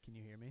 Can you hear me?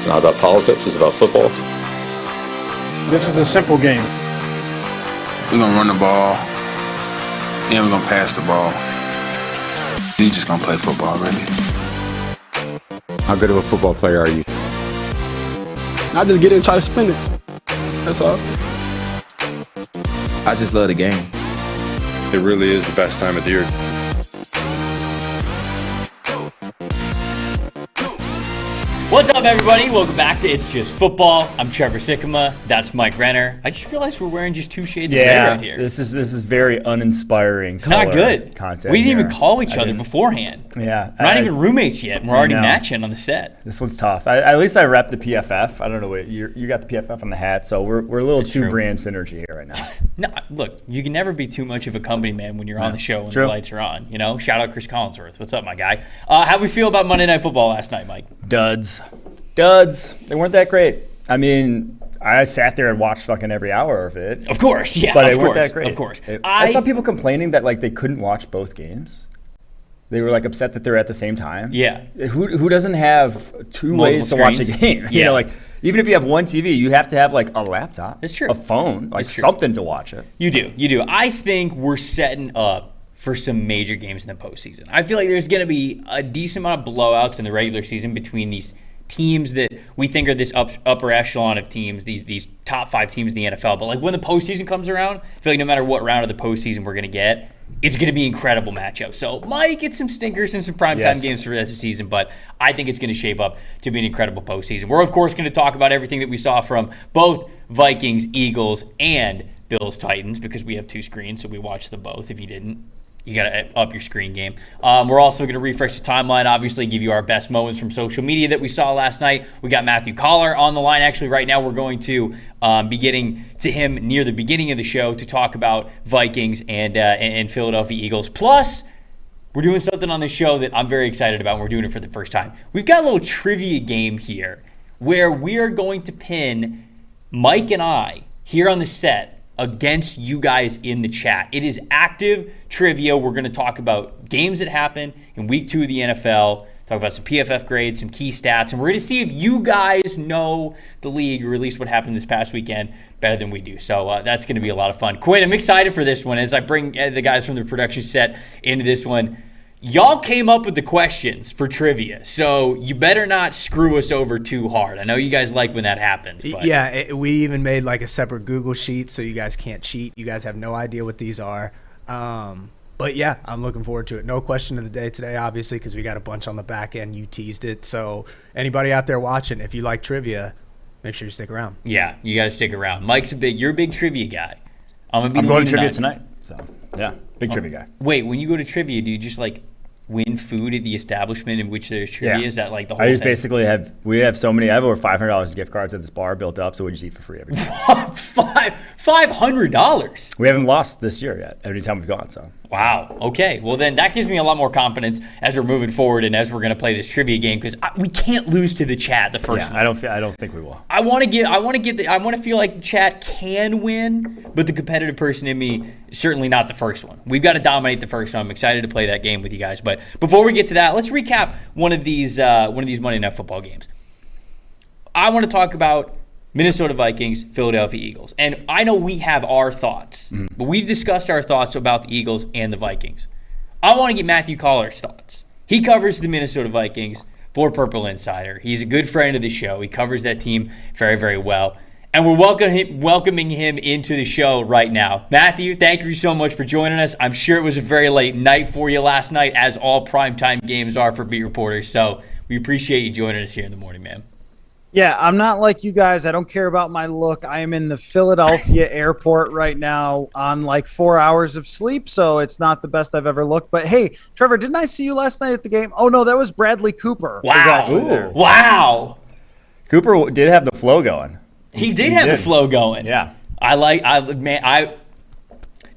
It's not about politics, it's about football. This is a simple game. We're going to run the ball, and we're going to pass the ball. He's just going to play football, really. How good of a football player are you? I just get it and try to spin it. That's all. I just love the game. It really is the best time of the year. What's up, everybody? Welcome back to It's Just Football. I'm Trevor Sikkema. That's Mike Renner. I just realized we're wearing just two shades of gray right here. This is very uninspiring. It's not good. Content we didn't here. even call each other beforehand. Yeah, we're not even roommates yet, and we're already matching on the set. This one's tough. At least I rep the PFF. I don't know what you got the PFF on the hat, so we're a little too brand synergy here right now. No, look, you can never be too much of a company man when you're on the show and the lights are on. You know, shout out Chris Collinsworth. What's up, my guy? How'd we feel about Monday Night Football last night, Mike? Duds. They weren't that great. I mean, I sat there and watched fucking every hour of it. Of course, yeah. But they weren't that great. Of course. I saw people complaining that like they couldn't watch both games. They were like upset that they're at the same time. Yeah. Who doesn't have two ways to watch a game? Yeah. You know, like even if you have one TV, you have to have like a laptop. That's true. A phone, like something to watch it. You do. I think we're setting up for some major games in the postseason. I feel like there's going to be a decent amount of blowouts in the regular season between these teams that we think are this upper echelon of teams, these top 5 teams in the NFL. But like when the postseason comes around, I feel like no matter what round of the postseason we're going to get, it's going to be incredible matchup. So might get some stinkers and some primetime games for the rest of the season, but I think it's going to shape up to be an incredible postseason. We're, of course, going to talk about everything that we saw from both Vikings, Eagles, and Bills, Titans, because we have 2 screens, so we watch them both. If you didn't, you got to up your screen game. We're also going to refresh the timeline, obviously give you our best moments from social media that we saw last night. We got Matthew Collar on the line. Actually, right now we're going to be getting to him near the beginning of the show to talk about Vikings and Philadelphia Eagles. Plus, we're doing something on this show that I'm very excited about, and we're doing it for the first time. We've got a little trivia game here where we are going to pin Mike and I here on the set against you guys in the chat. It is active trivia. We're going to talk about games that happened in week 2 of the NFL, talk about some PFF grades, some key stats, and we're going to see if you guys know the league, or at least what happened this past weekend, better than we do. So that's going to be a lot of fun. Quinn, I'm excited for this one as I bring the guys from the production set into this one. Y'all came up with the questions for trivia, so you better not screw us over too hard. I know you guys like when that happens. But. Yeah, we even made like a separate Google sheet so you guys can't cheat. You guys have no idea what these are. But yeah, I'm looking forward to it. No question of the day today, obviously, because we got a bunch on the back end. You teased it. So anybody out there watching, if you like trivia, make sure you stick around. Yeah, you got to stick around. You're a big trivia guy. I'm going to trivia tonight. So yeah, big trivia guy. Wait, when you go to trivia, do you just like win food at the establishment in which there's trivia? Yeah. Is that like the whole thing? Basically I have over $500 gift cards at this bar built up, so we just eat for free every time. $500? We haven't lost this year yet every time we've gone, so. Wow. Okay. Well, then that gives me a lot more confidence as we're moving forward and as we're going to play this trivia game, because we can't lose to the chat the first one. I don't think we will. I want to feel like the chat can win, but the competitive person in me, certainly not the first one. We've got to dominate the first one. I'm excited to play that game with you guys. But before we get to that, let's recap one of these Monday Night Football games. I want to talk about Minnesota Vikings, Philadelphia Eagles. And I know we have our thoughts, but we've discussed our thoughts about the Eagles and the Vikings. I want to get Matthew Collar's thoughts. He covers the Minnesota Vikings for Purple Insider. He's a good friend of the show. He covers that team very, very well. And we're welcoming him into the show right now. Matthew, thank you so much for joining us. I'm sure it was a very late night for you last night, as all primetime games are for beat reporters. So we appreciate you joining us here in the morning, man. Yeah, I'm not like you guys. I don't care about my look. I am in the Philadelphia airport right now on like 4 hours of sleep, so it's not the best I've ever looked. But hey, Trevor, didn't I see you last night at the game? Oh, no, that was Bradley Cooper. Wow. Wow. Cooper did have the flow going. He did have the flow going. Yeah.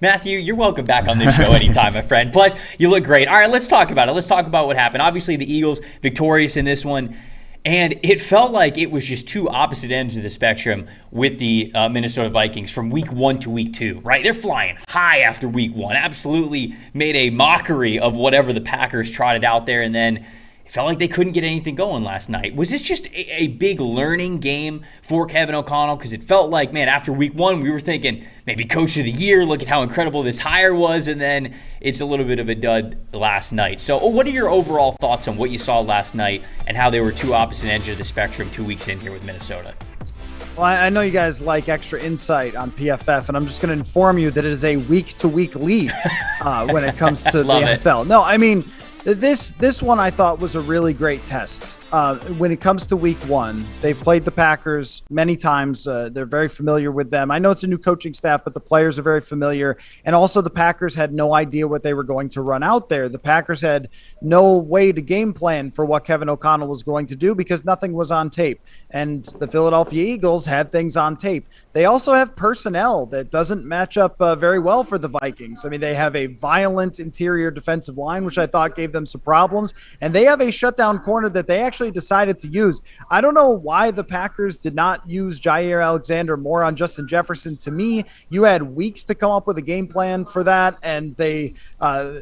Matthew, you're welcome back on this show anytime, my friend. Plus, you look great. All right, let's talk about it. Let's talk about what happened. Obviously, the Eagles victorious in this one. And it felt like it was just two opposite ends of the spectrum with the Minnesota Vikings from week 1 to week 2, right? They're flying high after week 1, absolutely made a mockery of whatever the Packers trotted out there, and then it felt like they couldn't get anything going last night. Was this just a big learning game for Kevin O'Connell? Because it felt like, man, after week 1, we were thinking maybe coach of the year, look at how incredible this hire was, and then it's a little bit of a dud last night. So what are your overall thoughts on what you saw last night and how they were two opposite ends of the spectrum 2 weeks in here with Minnesota? Well, I know you guys like extra insight on PFF, and I'm just going to inform you that it is a week-to-week lead when it comes to the NFL. No, I mean, this one I thought was a really great test. When it comes to week 1, they've played the Packers many times. They're very familiar with them. I know it's a new coaching staff, but the players are very familiar. And also the Packers had no idea what they were going to run out there. The Packers had no way to game plan for what Kevin O'Connell was going to do because nothing was on tape. And the Philadelphia Eagles had things on tape. They also have personnel that doesn't match up very well for the Vikings. I mean, they have a violent interior defensive line, which I thought gave them some problems. And they have a shutdown corner that they actually decided to use. I don't know why the Packers did not use Jair Alexander more on Justin Jefferson. To me, you had weeks to come up with a game plan for that, and they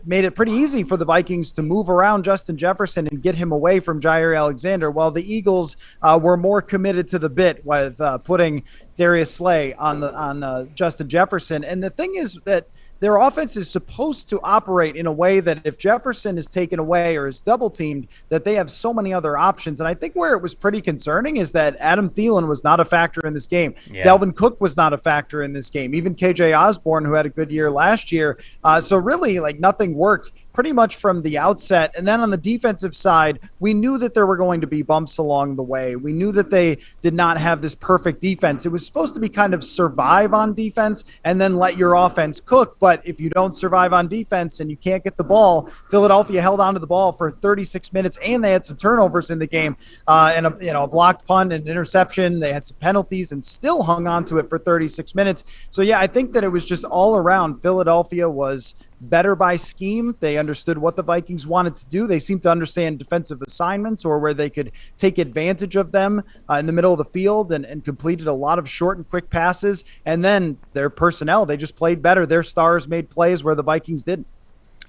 made it pretty easy for the Vikings to move around Justin Jefferson and get him away from Jair Alexander, while the Eagles were more committed to the bit with putting Darius Slay on Justin Jefferson. And the thing is that their offense is supposed to operate in a way that if Jefferson is taken away or is double teamed, that they have so many other options. And I think where it was pretty concerning is that Adam Thielen was not a factor in this game. Yeah. Dalvin Cook was not a factor in this game. Even KJ Osborne, who had a good year last year. So really, like, nothing worked pretty much from the outset. And then on the defensive side, we knew that there were going to be bumps along the way. We knew that they did not have this perfect defense. It was supposed to be kind of survive on defense and then let your offense cook. But if you don't survive on defense and you can't get the ball, Philadelphia held onto the ball for 36 minutes, and they had some turnovers in the game, and a blocked punt and interception. They had some penalties and still hung on to it for 36 minutes. So yeah, I think that it was just all around. Philadelphia was better by scheme. They understood what the Vikings wanted to do. They seemed to understand defensive assignments or where they could take advantage of them in the middle of the field and completed a lot of short and quick passes. And then their personnel, they just played better. Their stars made plays where the Vikings didn't.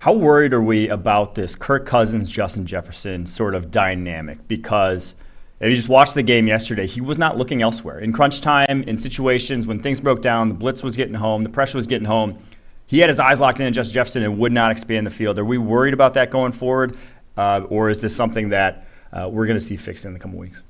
How worried are we about this Kirk Cousins, Justin Jefferson sort of dynamic? Because if you just watched the game yesterday, he was not looking elsewhere. In crunch time, in situations when things broke down, the blitz was getting home, the pressure was getting home, he had his eyes locked in on Justin Jefferson and would not expand the field. Are we worried about that going forward, or is this something that we're going to see fixed in the coming weeks?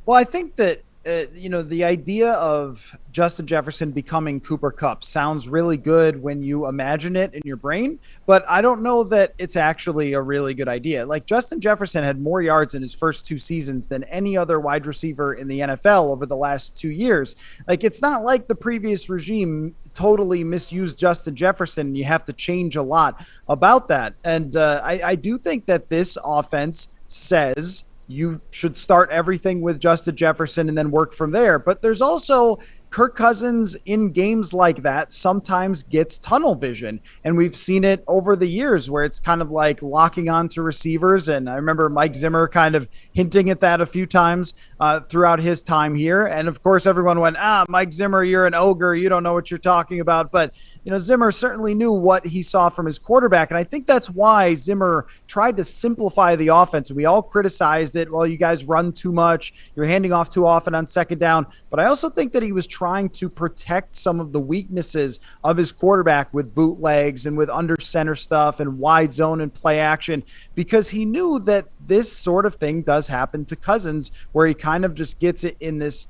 Well, I think that the idea of Justin Jefferson becoming Cooper Kupp sounds really good when you imagine it in your brain, but I don't know that it's actually a really good idea. Like, Justin Jefferson had more yards in his first 2 seasons than any other wide receiver in the NFL over the last 2 years. Like, it's not like the previous regime totally misused Justin Jefferson. You have to change a lot about that. And I do think that this offense says you should start everything with Justin Jefferson and then work from there. But there's also Kirk Cousins in games like that sometimes gets tunnel vision. And we've seen it over the years where it's kind of like locking on to receivers. And I remember Mike Zimmer kind of hinting at that a few times throughout his time here. And of course, everyone went, Mike Zimmer, you're an ogre. You don't know what you're talking about. But, Zimmer certainly knew what he saw from his quarterback. And I think that's why Zimmer tried to simplify the offense. We all criticized it. Well, you guys run too much. You're handing off too often on second down. But I also think that he was trying to protect some of the weaknesses of his quarterback with bootlegs and with under center stuff and wide zone and play action, because he knew that this sort of thing does happen to Cousins, where he kind of just gets it in this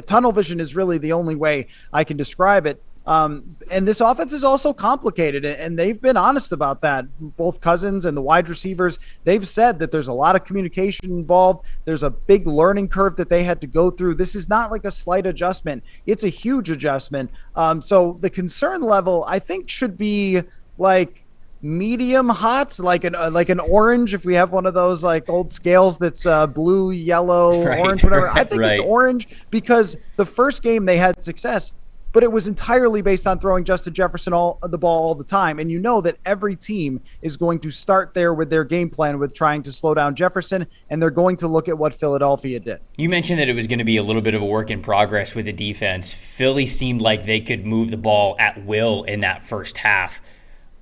tunnel vision is really the only way I can describe it. And this offense is also complicated, and they've been honest about that. Both Cousins and the wide receivers, they've said that there's a lot of communication involved. There's a big learning curve that they had to go through. This is not like a slight adjustment. It's a huge adjustment. So the concern level, I think, should be like medium hot, like an orange. If we have one of those like old scales that's blue, yellow, right, orange, whatever. I think right. It's orange because the first game they had success, but it was entirely based on throwing Justin Jefferson the ball all the time. And you know that every team is going to start there with their game plan with trying to slow down Jefferson, and they're going to look at what Philadelphia did. You mentioned that it was going to be a little bit of a work in progress with the defense. Philly seemed like they could move the ball at will in that first half.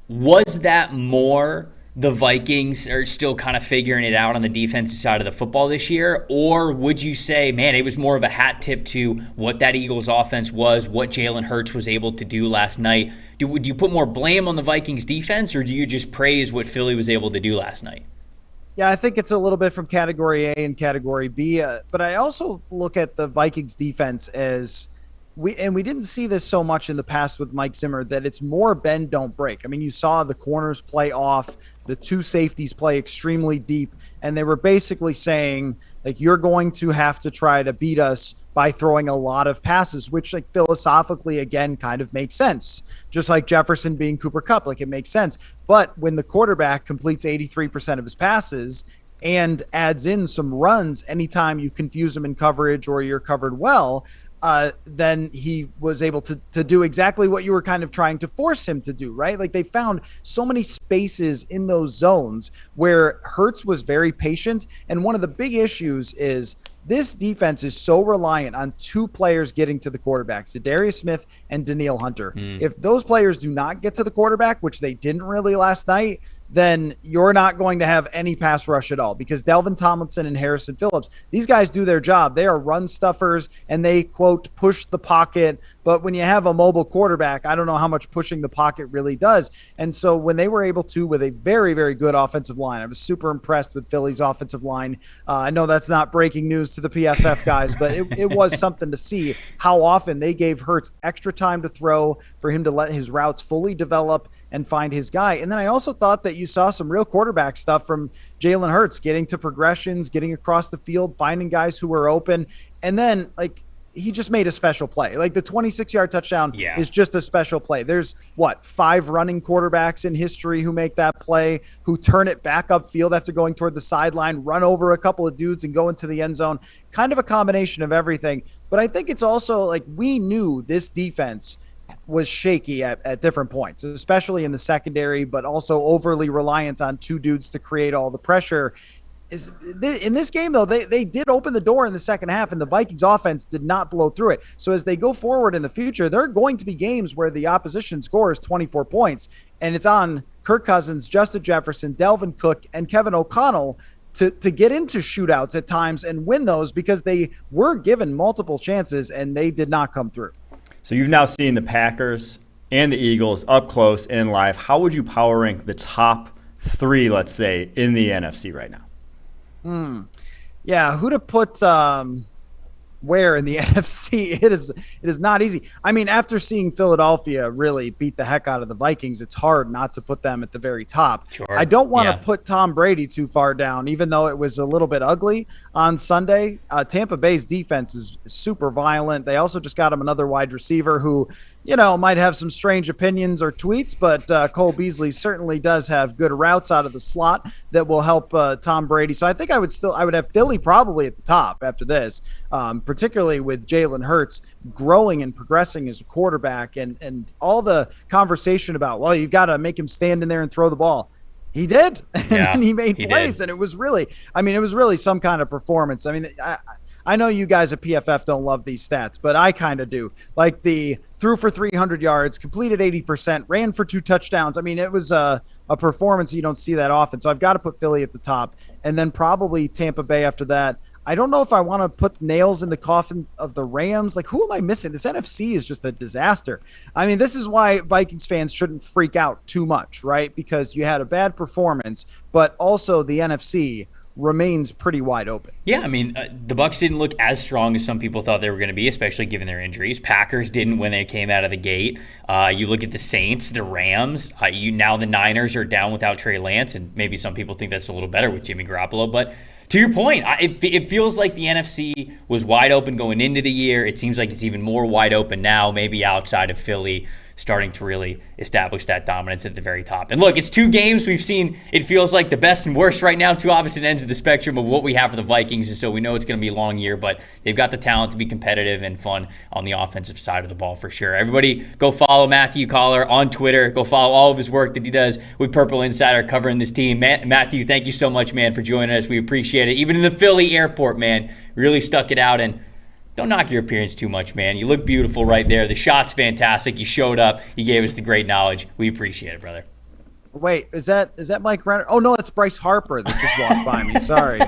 Was that more the Vikings are still kind of figuring it out on the defensive side of the football this year? Or would you say, man, it was more of a hat tip to what that Eagles offense was, what Jalen Hurts was able to do last night? Would you put more blame on the Vikings defense, or do you just praise what Philly was able to do last night? Yeah, I think it's a little bit from Category A and Category B. But I also look at the Vikings defense as we didn't see this so much in the past with Mike Zimmer, that it's more bend, don't break. I mean, you saw the corners play off, the 2 safeties play extremely deep, and they were basically saying, like, you're going to have to try to beat us by throwing a lot of passes, which, like, philosophically, again, kind of makes sense. Just like Jefferson being Cooper Kupp, like, it makes sense. But when the quarterback completes 83% of his passes and adds in some runs anytime you confuse him in coverage or you're covered well, then he was able to do exactly what you were kind of trying to force him to do, right? Like, they found so many spaces in those zones where Hurts was very patient. And one of the big issues is this defense is so reliant on 2 players getting to the quarterbacks, Darius Smith and Danielle Hunter. If those players do not get to the quarterback, which they didn't really last night, then you're not going to have any pass rush at all, because Delvin Tomlinson and Harrison Phillips, these guys do their job. They are run stuffers, and they, quote, push the pocket, But when you have a mobile quarterback, I don't know how much pushing the pocket really does. And so when they were able to, with a very, very good offensive line, I was super impressed with Philly's offensive line. I know that's not breaking news to the PFF guys, but it was something to see how often they gave Hurts extra time to throw for him to let his routes fully develop and find his guy. And then I also thought that you saw some real quarterback stuff from Jalen Hurts, getting to progressions, getting across the field, finding guys who were open. And then, like, he just made a special play. Like, the 26-yard touchdown is just a special play. There's, 5 running quarterbacks in history who make that play, who turn it back upfield after going toward the sideline, run over a couple of dudes and go into the end zone. Kind of a combination of everything. But I think it's also, like, we knew this defense was shaky at different points, especially in the secondary, but also overly reliant on 2 dudes to create all the pressure. In this game, though, they did open the door in the second half, and the Vikings offense did not blow through it. So as they go forward in the future, there are going to be games where the opposition scores 24 points, and it's on Kirk Cousins, Justin Jefferson, Dalvin Cook, and Kevin O'Connell to get into shootouts at times and win those, because they were given multiple chances and they did not come through. So you've now seen the Packers and the Eagles up close and live. How would you power rank the top 3, let's say, in the NFC right now? Yeah, who to put where in the NFC? It is not easy. I mean, after seeing Philadelphia really beat the heck out of the Vikings, it's hard not to put them at the very top. Sure. I don't want to put Tom Brady too far down, even though it was a little bit ugly on Sunday. Tampa Bay's defense is super violent. They also just got him another wide receiver who, might have some strange opinions or tweets, but Cole Beasley certainly does have good routes out of the slot that will help Tom Brady. So I think I would have Philly probably at the top after this, particularly with Jalen Hurts growing and progressing as a quarterback, and all the conversation about, well, you've got to make him stand in there and throw the ball. He did, and then he made plays, and it was really some kind of performance. I mean, I know you guys at PFF don't love these stats, but I kind of do. Like the threw for 300 yards, completed 80%, ran for 2 touchdowns. I mean, it was a performance you don't see that often. So I've got to put Philly at the top, and then probably Tampa Bay after that. I don't know if I want to put nails in the coffin of the Rams. Like, who am I missing? This NFC is just a disaster. I mean, this is why Vikings fans shouldn't freak out too much, right? Because you had a bad performance, but also the NFC remains pretty wide open. Yeah, I mean, the Bucs didn't look as strong as some people thought they were going to be, especially given their injuries. Packers didn't when they came out of the gate. You look at the Saints, the Rams. Now the Niners are down without Trey Lance, and maybe some people think that's a little better with Jimmy Garoppolo. But to your point, it feels like the NFC was wide open going into the year. It seems like it's even more wide open now, maybe outside of Philly starting to really establish that dominance at the very top. And look, it's 2 games we've seen. It feels like the best and worst right now, 2 opposite ends of the spectrum of what we have for the Vikings. And so we know it's going to be a long year, but they've got the talent to be competitive and fun on the offensive side of the ball for sure. Everybody go follow Matthew Collar on Twitter. Go follow all of his work that he does with Purple Insider covering this team. Matthew, thank you so much, man, for joining us. We appreciate it. Even in the Philly airport, man, really stuck it out. And don't knock your appearance too much, man. You look beautiful right there. The shot's fantastic. You showed up. You gave us the great knowledge. We appreciate it, brother. Wait, is that Mike Renner? Oh, no, that's Bryce Harper that just walked by me. Sorry.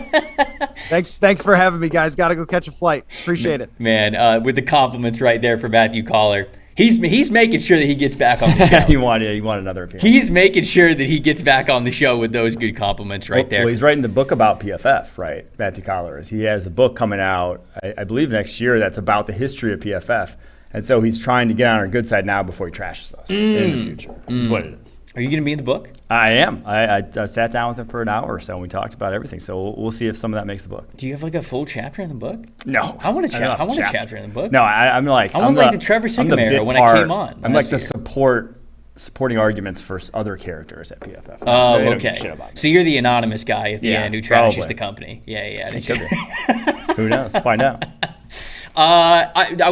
Thanks for having me, guys. Got to go catch a flight. Appreciate it. Man, with the compliments right there for Matthew Collar. He's making sure that he gets back on the show. you want another appearance. He's making sure that he gets back on the show with those good compliments right there. Well, he's writing the book about PFF, right? Matthew Collar is. He has a book coming out, I believe next year, that's about the history of PFF. And so he's trying to get on our good side now before he trashes us in the future. Is what it is. Are you going to be in the book? I am. I sat down with him for an hour or so, and we talked about everything. So we'll see if some of that makes the book. Do you have like a full chapter in the book? No. I want a chapter in the book. No, I'm like the Trevor Sikkema era when I came on. I'm like the supporting arguments for other characters at PFF. Oh, okay. So you're the anonymous guy at the end who trashes the company. Yeah. Who knows? Find out.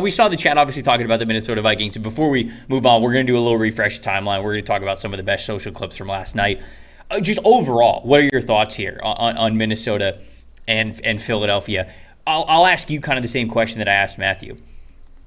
We saw the chat obviously talking about the Minnesota Vikings. And before we move on, we're going to do a little refresh timeline. We're going to talk about some of the best social clips from last night. Just overall, what are your thoughts here on Minnesota and Philadelphia? I'll ask you kind of the same question that I asked Matthew.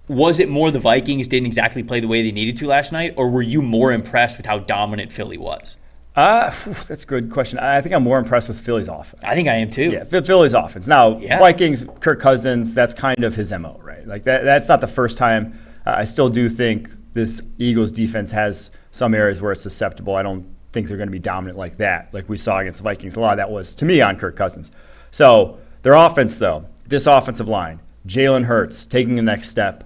Was it more the Vikings didn't exactly play the way they needed to last night, or were you more impressed with how dominant Philly was? That's a good question. I think I'm more impressed with Philly's offense. I think I am too. Yeah, Philly's offense. Now, Vikings, Kirk Cousins, that's kind of his MO, right? Like that's not the first time I still do think this Eagles defense has some areas where it's susceptible. I don't think they're going to be dominant like that, like we saw against the Vikings. A lot of that was, to me, on Kirk Cousins. So their offense, though, this offensive line, Jalen Hurts taking the next step,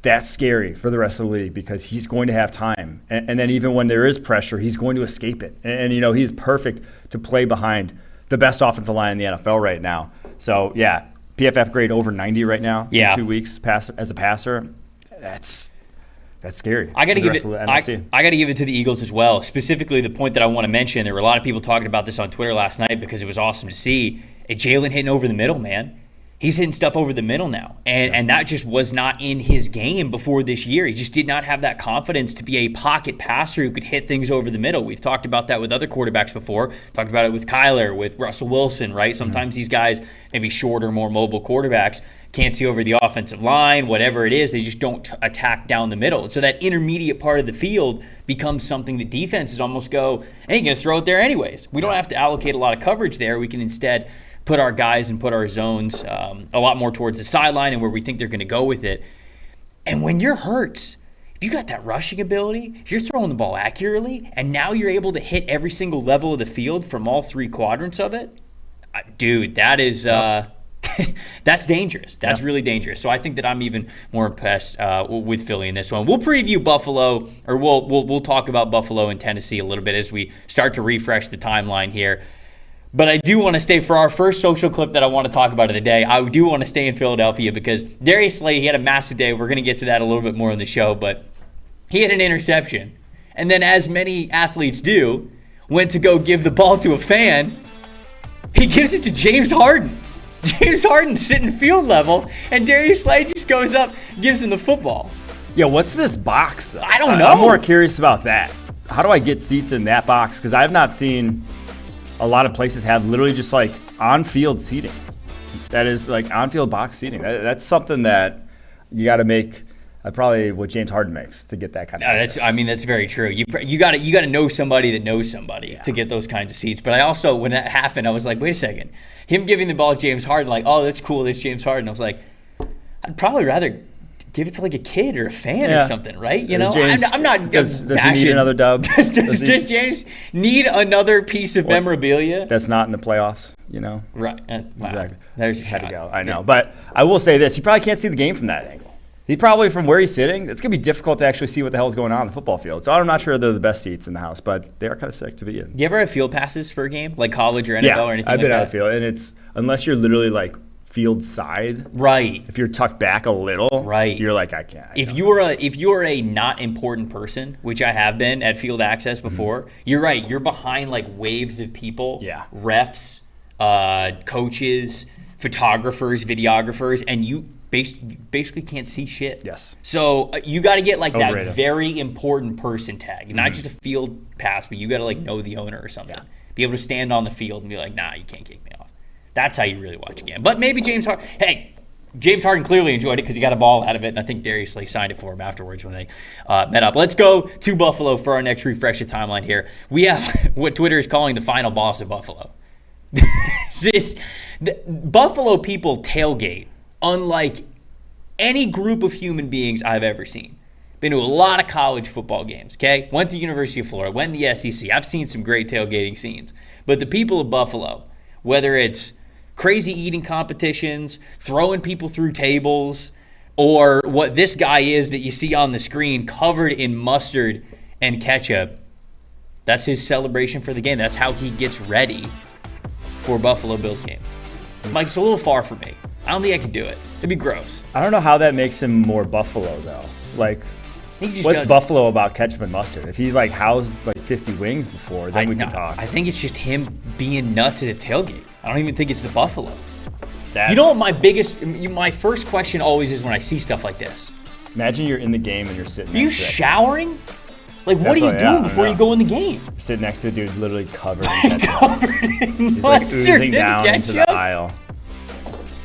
that's scary for the rest of the league because he's going to have time. And then even when there is pressure, he's going to escape it. And he's perfect to play behind the best offensive line in the NFL right now. So, yeah, PFF grade over 90 right now in 2 weeks as a passer. That's scary. I got to give it to the Eagles as well. Specifically, the point that I want to mention, there were a lot of people talking about this on Twitter last night because it was awesome to see. Jalen hitting over the middle, man. He's hitting stuff over the middle now. And that just was not in his game before this year. He just did not have that confidence to be a pocket passer who could hit things over the middle. We've talked about that with other quarterbacks before. Talked about it with Kyler, with Russell Wilson, right? Sometimes these guys, maybe shorter, more mobile quarterbacks, can't see over the offensive line, whatever it is. They just don't attack down the middle. And so that intermediate part of the field becomes something that defenses almost go, hey, you're going to throw it there anyways. We don't have to allocate a lot of coverage there. We can instead put our guys and put our zones a lot more towards the sideline and where we think they're going to go with it. And when you're Hurts, if you got that rushing ability, if you're throwing the ball accurately, and now you're able to hit every single level of the field from all three quadrants of it, dude, that is that's dangerous. That's really dangerous. So I think that I'm even more impressed with Philly in this one. We'll preview Buffalo, or we'll talk about Buffalo and Tennessee a little bit as we start to refresh the timeline here. But I do want to stay for our first social clip that I want to talk about of the day. I do want to stay in Philadelphia because Darius Slay, he had a massive day. We're going to get to that a little bit more in the show, but he had an interception. And then, as many athletes do, went to go give the ball to a fan. He gives it to James Harden. James Harden sitting field level, and Darius Slay just goes up, gives him the football. Yeah, what's this box, though? I don't know. I'm more curious about that. How do I get seats in that box? Because I've not seen a lot of places have literally just like on-field seating. That is like on-field box seating. That's something that you got to make probably what James Harden makes to get that kind of access. That's very true. You got to know somebody that knows somebody to get those kinds of seats. But I also, when that happened, I was like, wait a second. Him giving the ball to James Harden, like, oh, that's cool, that's James Harden. I was like, I'd probably rather give it to like a kid or a fan or something, right? You know, James, I'm not. Does he need another dub? does James need another piece of memorabilia that's not in the playoffs? You know, right? Wow. Exactly. There's a had shot. to go. I know, but I will say this: he probably can't see the game from that angle. He probably, from where he's sitting, it's gonna be difficult to actually see what the hell is going on the football field. So I'm not sure they're the best seats in the house, but they are kind of sick to be in. Do you ever have field passes for a game, like college or NFL or anything? I've been like out of field, and it's unless you're literally like field side, right? If you're tucked back a little, right, you're like, I can't. If you're a not important person, which I have been at field access before, you're right. You're behind like waves of people, refs, coaches, photographers, videographers, and you basically can't see shit. Yes. So you got to get like that very important person tag, not just a field pass, but you got to like know the owner or something. Yeah. Be able to stand on the field and be like, nah, you can't kick me off. That's how you really watch a game. But maybe James Harden clearly enjoyed it because he got a ball out of it, and I think Darius Slay signed it for him afterwards when they met up. Let's go to Buffalo for our next refresh the timeline here. We have what Twitter is calling the final boss of Buffalo. Buffalo people tailgate unlike any group of human beings I've ever seen. Been to a lot of college football games, okay? Went to University of Florida, went to the SEC. I've seen some great tailgating scenes. But the people of Buffalo, whether it's crazy eating competitions, throwing people through tables, or what this guy is that you see on the screen covered in mustard and ketchup, that's his celebration for the game. That's how he gets ready for Buffalo Bills games. Mike, it's a little far for me. I don't think I could do it. It'd be gross. I don't know how that makes him more Buffalo, though. Like, what's Buffalo about ketchup and mustard? If he, like, housed, like, 50 wings before, then we can talk. I think it's just him being nuts at a tailgate. I don't even think it's the Buffalo. You know what my first question always is when I see stuff like this? Imagine you're in the game and you're sitting Are you showering? Like, what are you doing before you go in the game? You're sitting next to a dude literally covered in ketchup. Covered in He's, mustard like, oozing and down ketchup? into the aisle.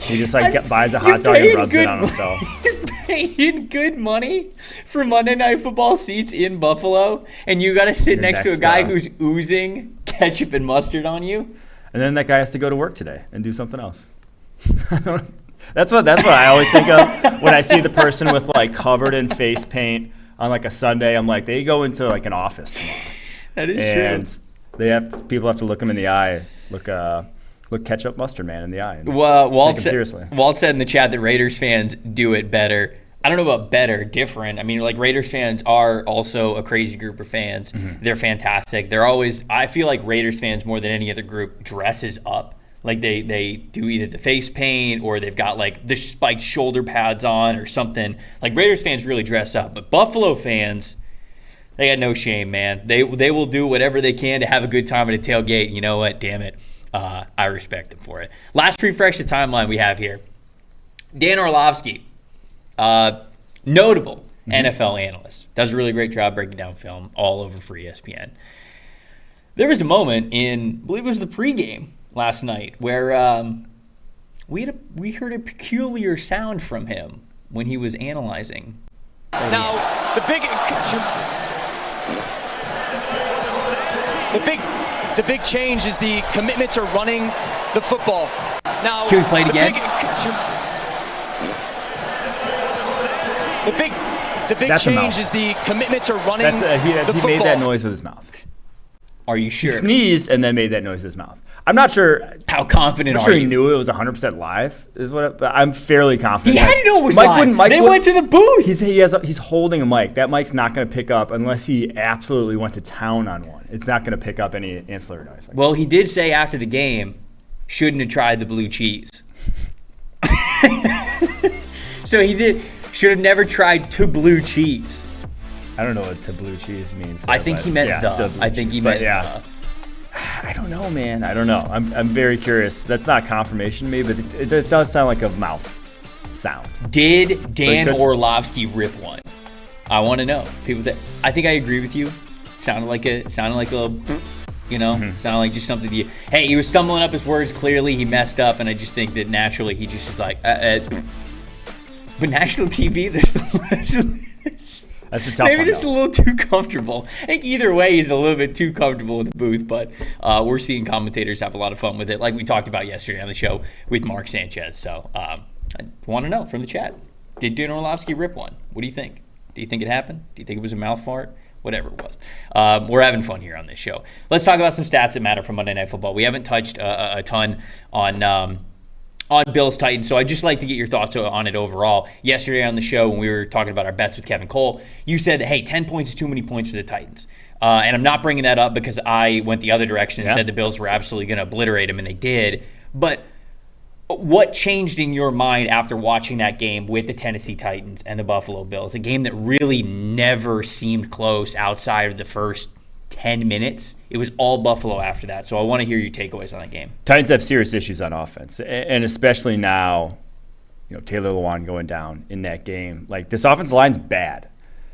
He just like buys a hot dog and rubs it on himself. You're paying good money for Monday Night Football seats in Buffalo, and you got to sit next to a guy who's oozing ketchup and mustard on you. And then that guy has to go to work today and do something else. That's what I always think of when I see the person with like covered in face paint on like a Sunday. I'm like, they go into like an office tomorrow. That is true. And people have to look them in the eye, look ketchup mustard man in the eye. Well, Walt said in the chat that Raiders fans do it better. I don't know about better, different. I mean, like Raiders fans are also a crazy group of fans. Mm-hmm. They're fantastic. I feel like Raiders fans more than any other group dresses up. Like they do either the face paint or they've got like the spiked shoulder pads on or something. Like Raiders fans really dress up. But Buffalo fans, they got no shame, man. They will do whatever they can to have a good time at a tailgate. You know what? Damn it. I respect them for it. Last refresh the timeline we have here. Dan Orlovsky. Notable NFL analyst. Does a really great job breaking down film all over for ESPN. There was a moment I believe it was the pregame last night where we heard a peculiar sound from him when he was analyzing. Now, the big change is the commitment to running the football. Now, can we play it again? The big change is the commitment to running the football. He made that noise with his mouth. Are you sure? He sneezed and then made that noise with his mouth. I'm not sure. How confident are you? He knew it was 100% live. But I'm fairly confident. He had to know it was live. They went to the booth. He's holding a mic. That mic's not going to pick up unless he absolutely went to town on one. It's not going to pick up any ancillary noise. Well, he did say after the game, shouldn't have tried the blue cheese. So he did. Should have never tried to blue cheese. I don't know what to blue cheese means. I think he meant the. I think he meant the. I don't know, man. I don't know. I'm very curious. That's not confirmation to me, but it does sound like a mouth sound. Did Dan Orlovsky rip one? I want to know. I think I agree with you. Sounded like a sounded like just something to you. Hey, he was stumbling up his words. Clearly, he messed up, and I just think that naturally he just is like, But national TV, that's a tough maybe one, this is a little too comfortable. I think either way, he's a little bit too comfortable with the booth, but we're seeing commentators have a lot of fun with it, like we talked about yesterday on the show with Mark Sanchez. So I want to know from the chat, did Dan Orlovsky rip one? What do you think? Do you think it happened? Do you think it was a mouth fart? Whatever it was. We're having fun here on this show. Let's talk about some stats that matter from Monday Night Football. We haven't touched a ton on Bills Titans, so I'd just like to get your thoughts on it overall. Yesterday on the show, when we were talking about our bets with Kevin Cole, you said that, hey, 10 points is too many points for the Titans. And I'm not bringing that up because I went the other direction and said the Bills were absolutely going to obliterate them, and they did. But what changed in your mind after watching that game with the Tennessee Titans and the Buffalo Bills, a game that really never seemed close outside of the first 10 minutes? It was all Buffalo after that. So I want to hear your takeaways on that game. Titans have serious issues on offense, and especially now, Taylor Lewan going down in that game. Like, this offensive line's bad.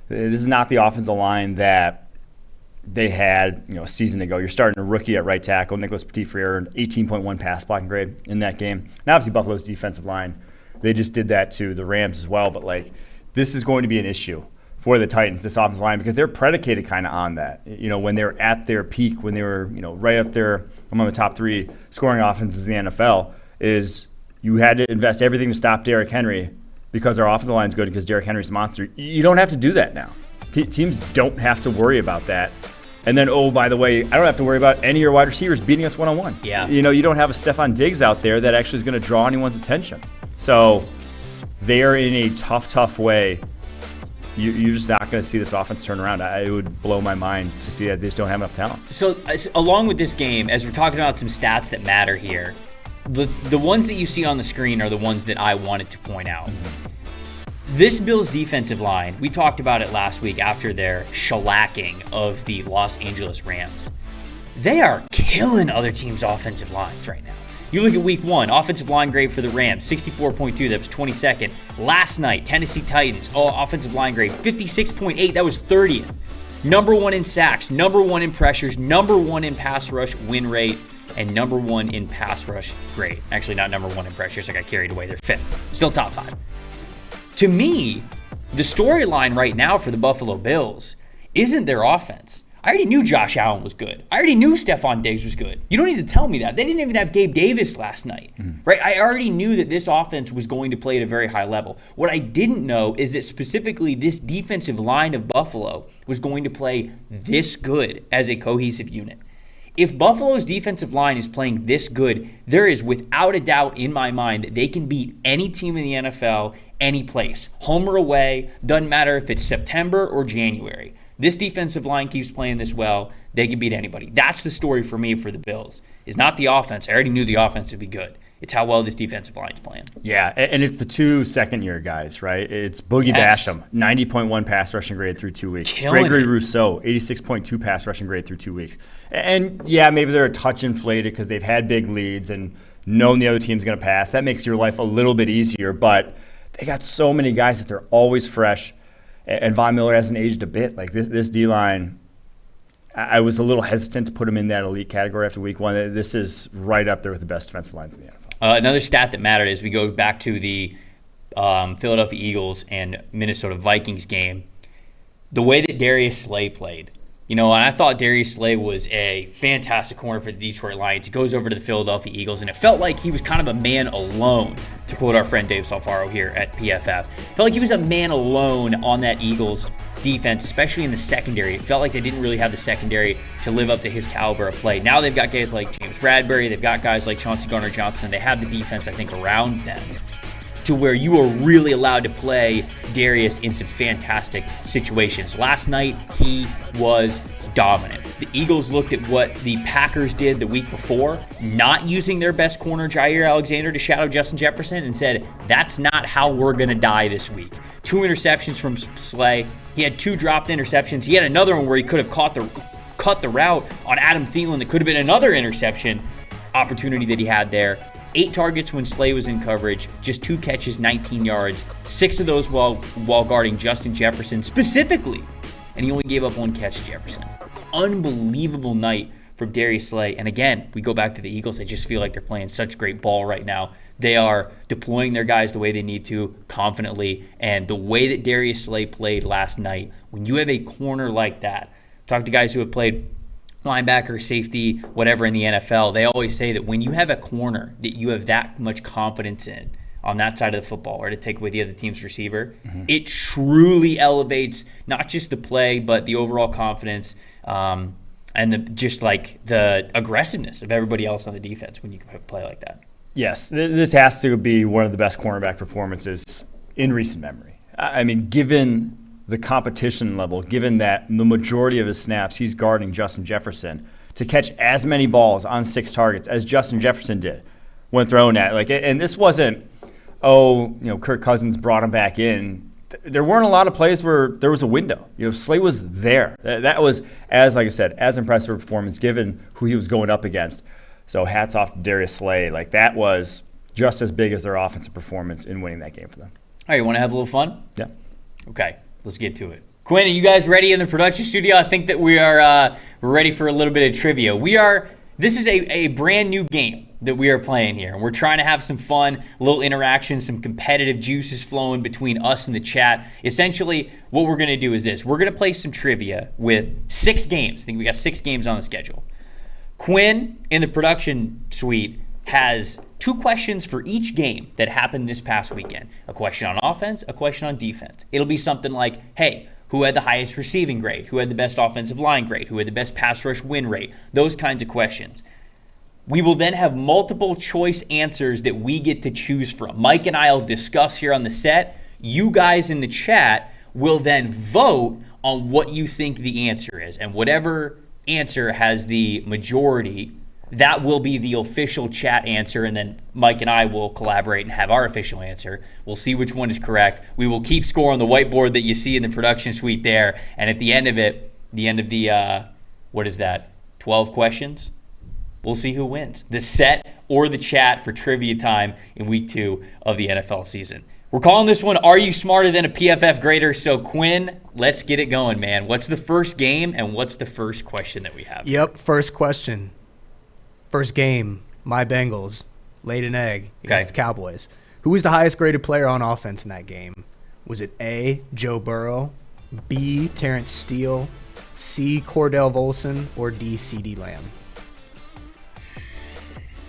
This is not the offensive line that they had, a season ago. You're starting a rookie at right tackle. Nicholas Petit-Frere earned 18.1 pass blocking grade in that game. Now, obviously, Buffalo's defensive line, they just did that to the Rams as well. But, this is going to be an issue for the Titans, this offensive line, because they're predicated kind of on that. When they're at their peak, when they were, right up there among the top 3 scoring offenses in the NFL, is you had to invest everything to stop Derrick Henry because our offensive line is good because Derrick Henry's a monster. You don't have to do that now. Teams don't have to worry about that. And then, by the way, I don't have to worry about any of your wide receivers beating us one-on-one. Yeah. You don't have a Stephon Diggs out there that actually is going to draw anyone's attention. So they are in a tough way. You're just not going to see this offense turn around. It would blow my mind to see that they just don't have enough talent. So along with this game, as we're talking about some stats that matter here, the ones that you see on the screen are the ones that I wanted to point out. Mm-hmm. This Bills defensive line, we talked about it last week after their shellacking of the Los Angeles Rams. They are killing other teams' offensive lines right now. You look at week 1, offensive line grade for the Rams, 64.2, that was 22nd. Last night, Tennessee Titans, offensive line grade, 56.8, that was 30th. Number 1 in sacks, number 1 in pressures, number 1 in pass rush win rate, and number 1 in pass rush grade. Actually, not number 1 in pressures, I got carried away, they're 5th. Still top 5. To me, the storyline right now for the Buffalo Bills isn't their offense. I already knew Josh Allen was good. I already knew Stephon Diggs was good. You don't need to tell me that. They didn't even have Gabe Davis last night, right? I already knew that this offense was going to play at a very high level. What I didn't know is that specifically this defensive line of Buffalo was going to play this good as a cohesive unit. If Buffalo's defensive line is playing this good, there is without a doubt in my mind that they can beat any team in the NFL, any place. Home or away, doesn't matter if it's September or January. This defensive line keeps playing this well, they can beat anybody. That's the story for me for the Bills. It's not the offense. I already knew the offense would be good. It's how well this defensive line's playing. Yeah, and it's the 2 second-year guys, right? It's Boogie Basham, 90.1 pass rushing grade through 2 weeks. Gregory Rousseau, 86.2 pass rushing grade through 2 weeks. And yeah, maybe they're a touch inflated because they've had big leads and known the other team's going to pass. That makes your life a little bit easier, but they got so many guys that they're always fresh. And Von Miller hasn't aged a bit. Like this D-line, I was a little hesitant to put him in that elite category after week 1. This is right up there with the best defensive lines in the NFL. Another stat that mattered is we go back to the Philadelphia Eagles and Minnesota Vikings game. The way that Darius Slay played, and I thought Darius Slay was a fantastic corner for the Detroit Lions. He goes over to the Philadelphia Eagles, and it felt like he was kind of a man alone, to quote our friend Dave Salfaro here at PFF. Felt like he was a man alone on that Eagles defense, especially in the secondary. It felt like they didn't really have the secondary to live up to his caliber of play. Now they've got guys like James Bradbury. They've got guys like Chauncey Gardner-Johnson. They have the defense, I think, around them to where you are really allowed to play Darius in some fantastic situations. Last night, he was dominant. The Eagles looked at what the Packers did the week before, not using their best corner, Jair Alexander, to shadow Justin Jefferson, and said, that's not how we're going to die this week. 2 interceptions from Slay. He had 2 dropped interceptions. He had another one where he could have cut the route on Adam Thielen that could have been another interception opportunity that he had there. 8 targets when Slay was in coverage, just 2 catches, 19 yards, 6 of those while guarding Justin Jefferson specifically, and he only gave up 1 catch to Jefferson. Unbelievable night from Darius Slay. And again, we go back to the Eagles. I just feel like they're playing such great ball right now. They are deploying their guys the way they need to, confidently, and the way that Darius Slay played last night, when you have a corner like that, talk to guys who have played linebacker, safety, whatever in the NFL, they always say that when you have a corner that you have that much confidence in on that side of the football, or to take away the other team's receiver, it truly elevates not just the play, but the overall confidence and the aggressiveness of everybody else on the defense when you can play like that. Yes, this has to be one of the best cornerback performances in recent memory. I mean, given the competition level, given that the majority of his snaps he's guarding Justin Jefferson, to catch as many balls on 6 targets as Justin Jefferson did when thrown at. And this wasn't, Kirk Cousins brought him back in. There weren't a lot of plays where there was a window. Slay was there. That was, like I said, as impressive a performance given who he was going up against. So hats off to Darius Slay. That was just as big as their offensive performance in winning that game for them. All right, you want to have a little fun? Yeah. Okay, let's get to it. Quinn, are you guys ready in the production studio? I think that we're ready for a little bit of trivia. This is a brand new game that we are playing here, and we're trying to have some fun, a little interaction, some competitive juices flowing between us and the chat. Essentially, what we're going to do is this. We're going to play some trivia with 6 games. I think we got 6 games on the schedule. Quinn, in the production suite, has 2 questions for each game that happened this past weekend. A question on offense, a question on defense. It'll be something like, hey, who had the highest receiving grade? Who had the best offensive line grade? Who had the best pass rush win rate? Those kinds of questions. We will then have multiple choice answers that we get to choose from. Mike and I will discuss here on the set. You guys in the chat will then vote on what you think the answer is. And whatever answer has the majority, that will be the official chat answer, and then Mike and I will collaborate and have our official answer. We'll see which one is correct. We will keep score on the whiteboard that you see in the production suite there, and at the end of it, what is that, 12 questions? We'll see who wins, the set or the chat for trivia time in week 2 of the NFL season. We're calling this one, Are You Smarter Than a PFF Grader? So, Quinn, let's get it going, man. What's the first game, and what's the first question that we have? Yep, first question. First game, my Bengals laid an egg against the Cowboys. Who was the highest graded player on offense in that game? Was it A, Joe Burrow, B, Terrence Steele, C. Cordell Volson, or D. CeeDee Lamb?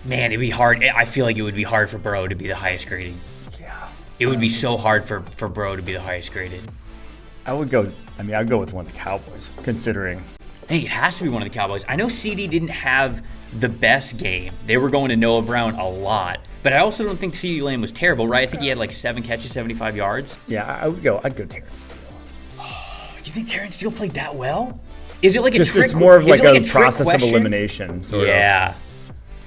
Man, it'd be hard. I feel like it would be hard for Burrow to be the highest graded. Yeah. It would be so hard for Burrow to be the highest graded. I'd go with one of the Cowboys, considering. Hey, it has to be one of the Cowboys. I know CD didn't have the best game. They were going to Noah Brown a lot. But I also don't think CeeDee Lamb was terrible, right? I think he had like 7 catches, 75 yards. Yeah, I'd go Terrence Steele. Do you think Terrence Steele played that well? Is it like Just, a trick? it's more of like a process question? of elimination, sort of. Yeah.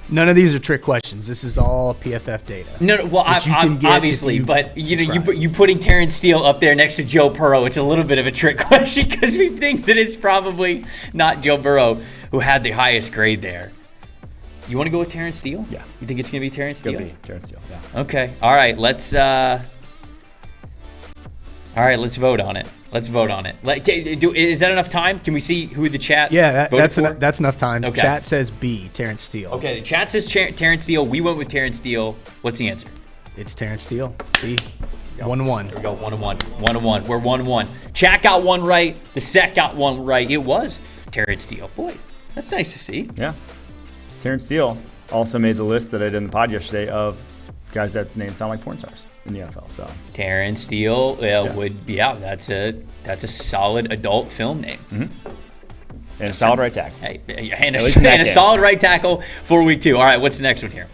None of these are trick questions. This is all PFF data. No, well, obviously, but you putting Terrence Steele up there next to Joe Burrow, it's a little bit of a trick question because we think that it's probably not Joe Burrow who had the highest grade there. You want to go with Terrence Steele? Yeah. You think it's going to be Terrence Steele? It'll be Terrence Steele, yeah. Okay. All right, let's vote on it. Let's vote on it. Is that enough time? Can we see who the chat that's enough time. Okay. Chat says B, Terrence Steele. Okay, the chat says Terrence Steele. We went with Terrence Steele. What's the answer? It's Terrence Steele. B. 1-1. There we go, 1-1. 1-1. We're 1-1. Chat got one right. The set got one right. It was Terrence Steele. Boy, that's nice to see. Yeah. Terrence Steele also made the list that I did in the pod yesterday of guys that's named sound like porn stars in the NFL. So Terrence Steele would be out. That's a solid adult film name. Mm-hmm. And a solid right tackle. Hey, and a solid right tackle for week 2. All right, what's the next one here?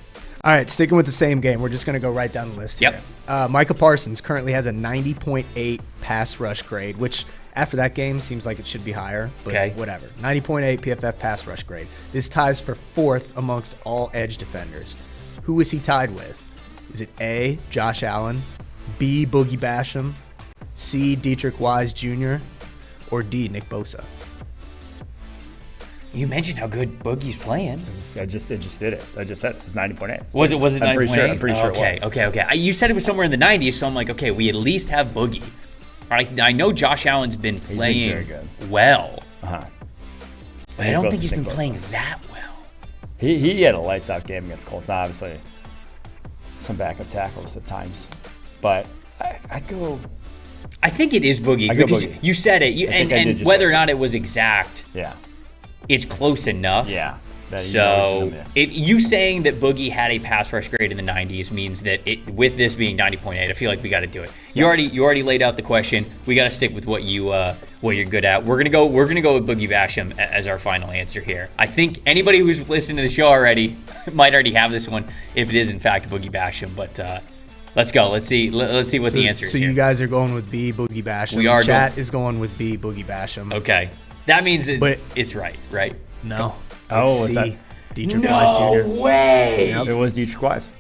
All right, sticking with the same game, we're just going to go right down the list here. Micah Parsons currently has a 90.8 pass rush grade, which after that game seems like it should be higher, but whatever. 90.8 PFF pass rush grade. This ties for 4th amongst all edge defenders. Who is he tied with? Is it A, Josh Allen, B, Boogie Basham, C, Dietrich Wise Jr., or D, Nick Bosa? You mentioned how good Boogie's playing. I just did it. I just said it. It's 90.8. Was it 90.8? I'm pretty sure it was. Okay. You said it was somewhere in the 90s, so I'm like, okay, we at least have Boogie. I know Josh Allen's been playing very good. Well. Uh-huh. But I don't think he's been playing that well. He had a lights out game against Colts. Obviously, some backup tackles at times, but I'd go. I think it is Boogie because you said it, and whether or not it was exact, it's close enough. Yeah. So if you saying that Boogie had a pass rush grade in the 90s means that with this being 90.8, I feel like we got to do it. You already laid out the question. We got to stick with what you're good at. We're gonna go with Boogie Basham as our final answer here. I think anybody who's listened to the show already might already have this one if it is in fact Boogie Basham. But let's go. Let's see what the answer is. So here. You guys are going with B, Boogie Basham. We are. Chat is going with B, Boogie Basham. Okay, that means it's right. No. Oh, C, was that? Dietrich Wise Jr. No way! Yep. It was Dietrich Wise.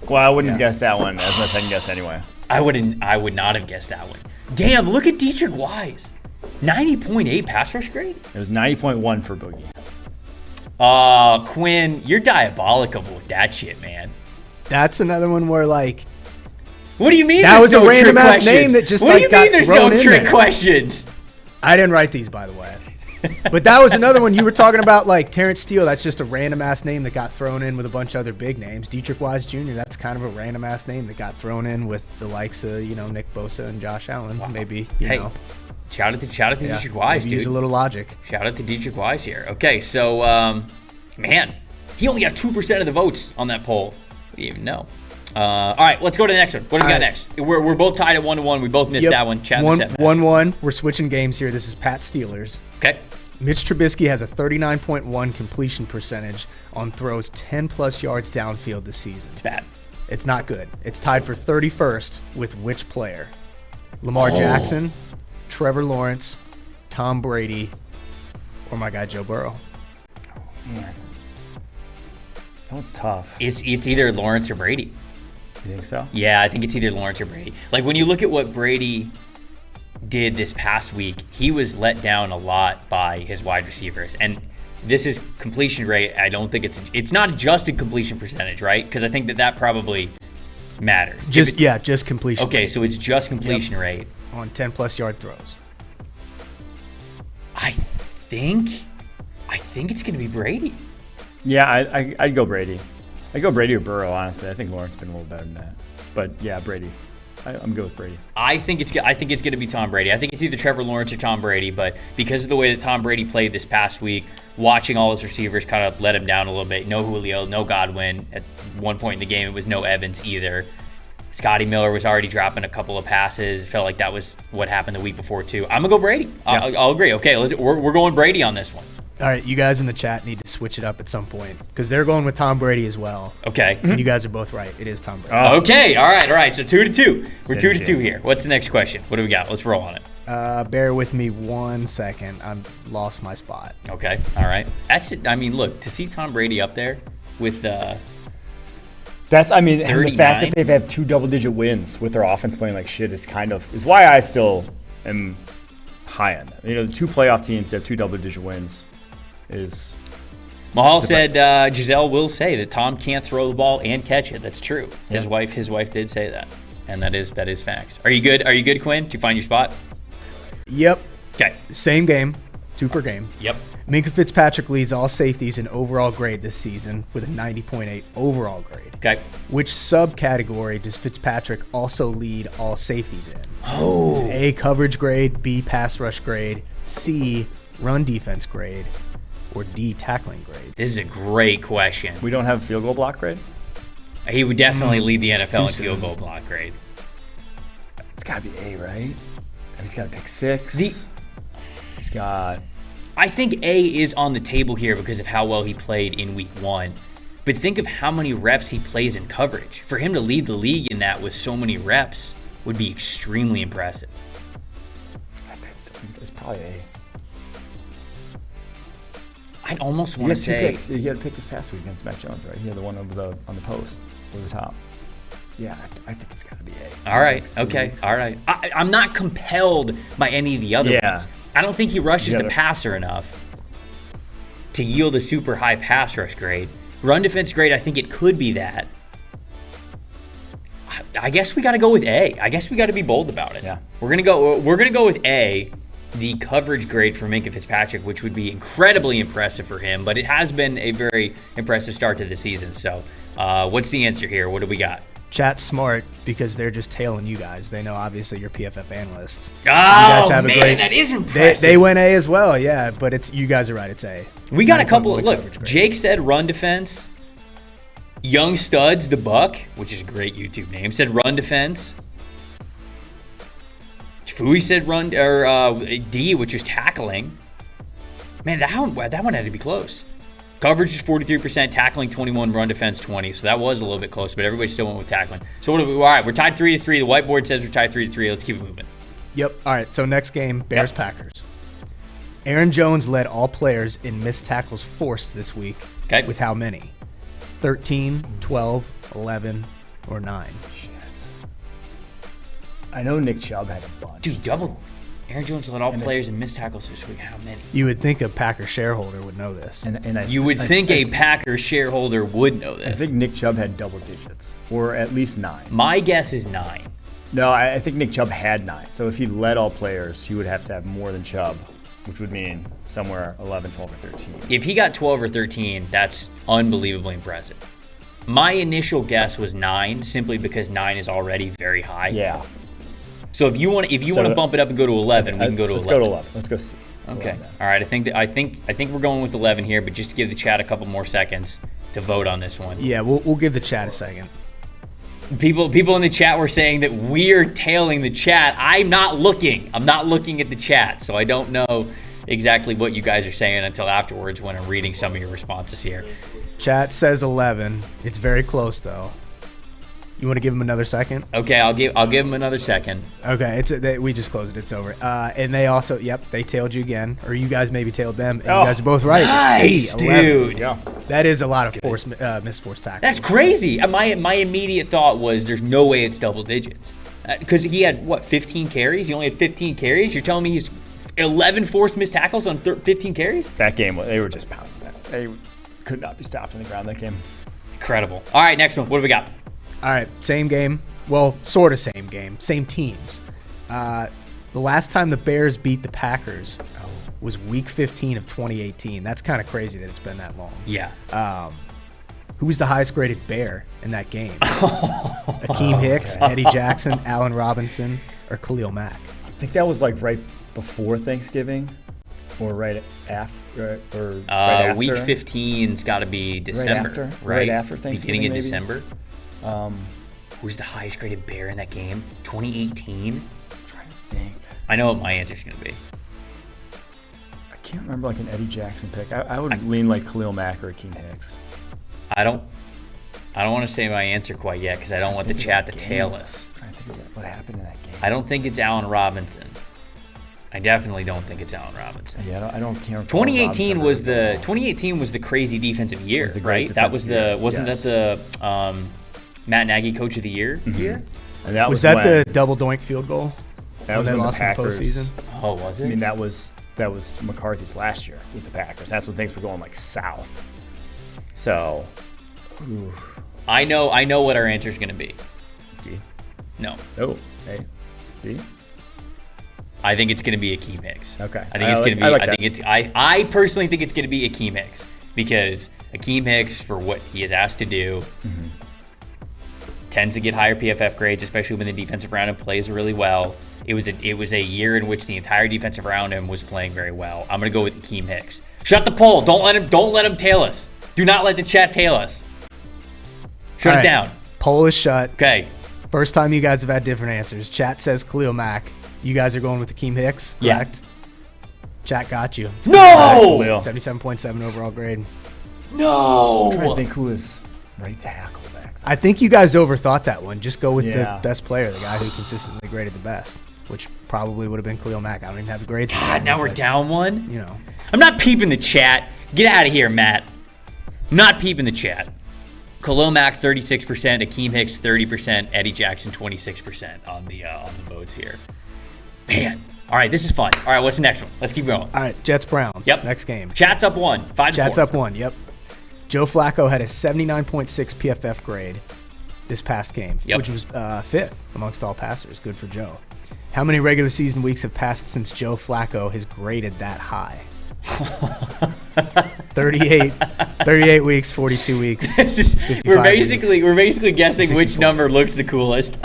Well, I wouldn't have guessed that one as my second guess anyway. I would not have guessed that one. Damn, look at Dietrich Wise. 90.8 pass rush grade? It was 90.1 for Boogie. Quinn, you're diabolical with that shit, man. That's another one where what do you mean? That was no a random ass name that just What do you mean there's no trick there. Questions? I didn't write these, by the way. But that was another one you were talking about, Terrence Steele. That's just a random ass name that got thrown in with a bunch of other big names. Dietrich Wise Jr. That's kind of a random ass name that got thrown in with the likes of Nick Bosa and Josh Allen. Wow. Maybe you know. Shout out to Dietrich Wise, dude. Use a little logic. Shout out to Dietrich Wise here. Okay, so man, he only got 2% of the votes on that poll. We didn't even know. All right, let's go to the next one. What do we got next? We're both tied at 1-1. We both missed that one. Chat 1-1. We're switching games here. This is Pat Steelers. Okay. Mitch Trubisky has a 39.1 completion percentage on throws 10-plus yards downfield this season. It's bad. It's not good. It's tied for 31st with which player? Lamar Jackson, Trevor Lawrence, Tom Brady, or my guy Joe Burrow? Oh, man. That one's tough. It's either Lawrence or Brady. You think so? Yeah, I think it's either Lawrence or Brady. When you look at what Brady did this past week, he was let down a lot by his wide receivers. And this is completion rate. I don't think it's not adjusted completion percentage, right? Because I think that probably matters. Just completion. Okay, so it's just completion rate on 10-plus yard throws. I think it's going to be Brady. Yeah, I'd go Brady. I'd go Brady or Burrow, honestly. I think Lawrence has been a little better than that. But yeah, Brady. I'm good with Brady. I think it's going to be Tom Brady. I think it's either Trevor Lawrence or Tom Brady, but because of the way that Tom Brady played this past week, watching all his receivers kind of let him down a little bit. No Julio, no Godwin. At one point in the game, it was no Evans either. Scotty Miller was already dropping a couple of passes. It felt like that was what happened the week before too. I'm gonna go Brady. Yeah. I'll agree. Okay, we're going Brady on this one. All right, you guys in the chat need to switch it up at some point because they're going with Tom Brady as well. Okay. And you guys are both right. It is Tom Brady. Okay. All right. So 2-2. We're 2-2 here. What's the next question? What do we got? Let's roll on it. Bear with me 1 second. I lost my spot. Okay. All right. That's it. I mean, look, to see Tom Brady up there with and the fact that they've had 2 double-digit wins with their offense playing like shit is why I still am high on them. The 2 playoff teams that have 2 double-digit wins is. Mahal said Giselle will say that Tom can't throw the ball and catch it. That's true. His wife did say that, and that is facts. Are you good? Are you good, Quinn? Did you find your spot? Yep. Okay. Same game, 2 per game. Yep. Minka Fitzpatrick leads all safeties in overall grade this season with a 90.8 overall grade. Okay. Which subcategory does Fitzpatrick also lead all safeties in? Oh. Is it A, coverage grade, B, pass rush grade, C, run defense grade, or D, tackling grade? This is a great question. We don't have a field goal block grade? He would definitely lead the NFL in field goal block grade. It's got to be A, right? He's got a pick 6. He's got... I think A is on the table here because of how well he played in week 1. But think of how many reps he plays in coverage. For him to lead the league in that with so many reps would be extremely impressive. It's probably A. I'd almost want to say... He had a pick this past week against Mac Jones, right? He had the one on the post, over the top. Yeah, I think it's got to be A. All right, okay, all right. I'm not compelled by any of the other ones. I don't think he rushes the passer enough to yield a super high pass rush grade. Run defense grade, I think it could be that. I guess we got to go with A. I guess we got to be bold about it. Yeah. We're gonna go with A, the coverage grade for Minka Fitzpatrick, which would be incredibly impressive for him. But it has been a very impressive start to the season. So, what's the answer here? What do we got? Chat's smart because they're just tailing you guys. They know obviously you're PFF analysts. Oh, you guys have that is impressive. They went A as well, yeah. But you guys are right. It's A. We got a couple. Look, Jake said run defense. Young Studs, the Buck, which is a great YouTube name, said run defense. Fui said run D, which is tackling. Man, that one had to be close. Coverage is 43%, tackling 21, run defense 20. So that was a little bit close, but everybody still went with tackling. So all right, we're tied 3-3. The whiteboard says we're tied 3-3. Let's keep it moving. Yep. All right. So next game, Bears-Packers. Aaron Jones led all players in missed tackles forced this week. Okay. With how many? 13, 12, 11, or 9? Shit. I know Nick Chubb had a bunch. Dude, double. Aaron Jones led all players in missed tackles this week. How many? You would think a Packer shareholder would know this. You would think a Packer shareholder would know this. I think Nick Chubb had double digits, or at least 9. My guess is 9. No, I think Nick Chubb had 9. So if he led all players, he would have to have more than Chubb, which would mean somewhere 11, 12, or 13. If he got 12 or 13, that's unbelievably impressive. My initial guess was 9, simply because 9 is already very high. Yeah. So if you want to bump it up and go to 11, we can go to 11. Let's go to 11. Let's go see. Okay. All right. I think we're going with 11 here, but just to give the chat a couple more seconds to vote on this one. Yeah, we'll give the chat a second. People in the chat were saying that we're tailing the chat. I'm not looking at the chat, so I don't know exactly what you guys are saying until afterwards when I'm reading some of your responses here. Chat says 11. It's very close though. You want to give him another second? Okay, I'll give him another second. Okay, we just closed it. It's over. And they also, they tailed you again, or you guys maybe tailed them. And you guys are both right. Nice, dude. Yeah, that is a lot of missed force tackles. That's crazy. My immediate thought was there's no way it's double digits because he had 15 carries. He only had 15 carries. You're telling me he's 11 forced missed tackles on 15 carries? That game, they were just pounding that. They could not be stopped on the ground that game. Incredible. All right, next one. What do we got? All right, same game. Well, sort of same game. Same teams. The last time the Bears beat the Packers was Week 15 of 2018. That's kind of crazy that it's been that long. Yeah. Who was the highest graded Bear in that game? Akeem Hicks, Eddie Jackson, Allen Robinson, or Khalil Mack? I think that was like right before Thanksgiving or right after. Right after. Week 15's got to be December, right after Thanksgiving, beginning of maybe? December. Who's the highest graded Bear in that game? 2018? I'm trying to think. I know what my answer's going to be. I can't remember like an Eddie Jackson pick. I would lean like Khalil Mack or Akeem Hicks. I don't want to say my answer quite yet because I don't want the chat to tail us. I'm trying to think of what happened in that game. I don't think it's Allen Robinson. I definitely don't think it's Allen Robinson. Yeah, I don't care. 2018 was the crazy defensive year, right? That was wasn't that the Matt Nagy Coach of the Year year? And that was that the double doink field goal? That was when the Packers. In the postseason? Oh, was it? I mean, that was McCarthy's last year with the Packers. That's when things were going like south. So, I know what our answer is going to be. D. No. Oh, hey, D. I think it's going to be Akeem Hicks. Okay. I think it's going to be. I personally think it's going to be Akeem Hicks because Akeem Hicks, for what he is asked to do, tends to get higher PFF grades, especially when the defensive round him plays really well. It was a year in which the entire defensive round him was playing very well. I'm going to go with Akeem Hicks. Shut the poll. Don't let him tail us. Do not let the chat tail us. Shut it down. Poll is shut. Okay. First time you guys have had different answers. Chat says Khalil Mack. You guys are going with Akeem Hicks, correct? Yeah. Chat got you. No! 77.7 overall grade. No! I'm trying to think who was right tackle back then. I think you guys overthought that one. Just go with the best player, the guy who consistently graded the best, which probably would have been Khalil Mack. I don't even have the grades. God, now we're down one? You know. I'm not peeping the chat. Get out of here, Matt. Not peeping the chat. Khalil Mack 36%, Akeem Hicks 30%, Eddie Jackson 26% on the votes here. Man. All right, this is fun. All right, what's the next one? Let's keep going. All right, Jets Browns. Yep. Next game. Chat's up 5-4. Chat's up 1. Yep. Joe Flacco had a 79.6 PFF grade this past game, which was 5th amongst all passers. Good for Joe. How many regular season weeks have passed since Joe Flacco has graded that high? 38 weeks, 42 weeks. We're basically guessing 64. Which number looks the coolest.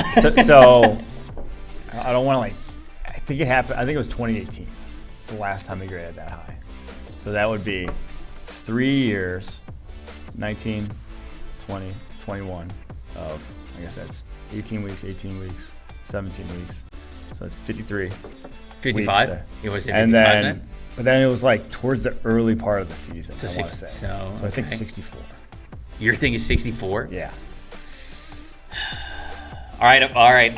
So I don't want to I think it happened. I think it was 2018. It's the last time he graded that high. So that would be 3 years, 19, 20, 21 of, I guess that's 18 weeks, 17 weeks. So that's 53. 55? It was 55 and then. then? But then it was like towards the early part of the season. So I think 64. Your thing is 64? Yeah. All right.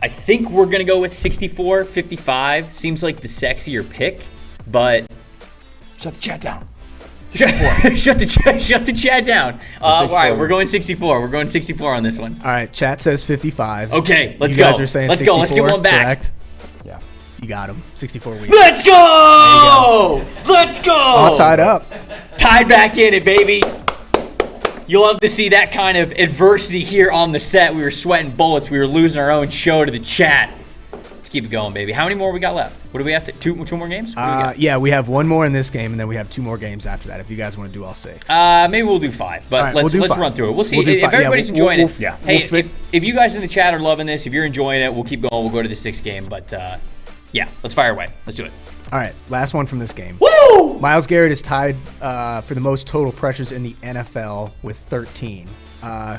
I think we're gonna go with 64. 55 seems like the sexier pick, but shut the chat down. 64. shut the chat down. All right, we're going 64. We're going 64 on this one. All right, chat says 55. Okay, let's you go. Guys are saying let's 64, go. Let's get one back. Correct? Yeah. You got him. 64 weeks. Let's go! Let's go! All tied up. Tied back in it, baby. You'll love to see that kind of adversity here on the set. We were sweating bullets. We were losing our own show to the chat. Let's keep it going, baby. How many more we got left? What do we have to? Two more games? Yeah, we have one more in this game, and then we have 2 more games after that. If you guys want to do all 6. Maybe we'll do 5, but right, let's run through it. We'll see if everybody's enjoying it. Hey, if you guys in the chat are loving this, if you're enjoying it, we'll keep going. We'll go to the 6th game, but yeah, let's fire away. Let's do it. All right, last one from this game. Woo! Myles Garrett is tied for the most total pressures in the NFL with 13.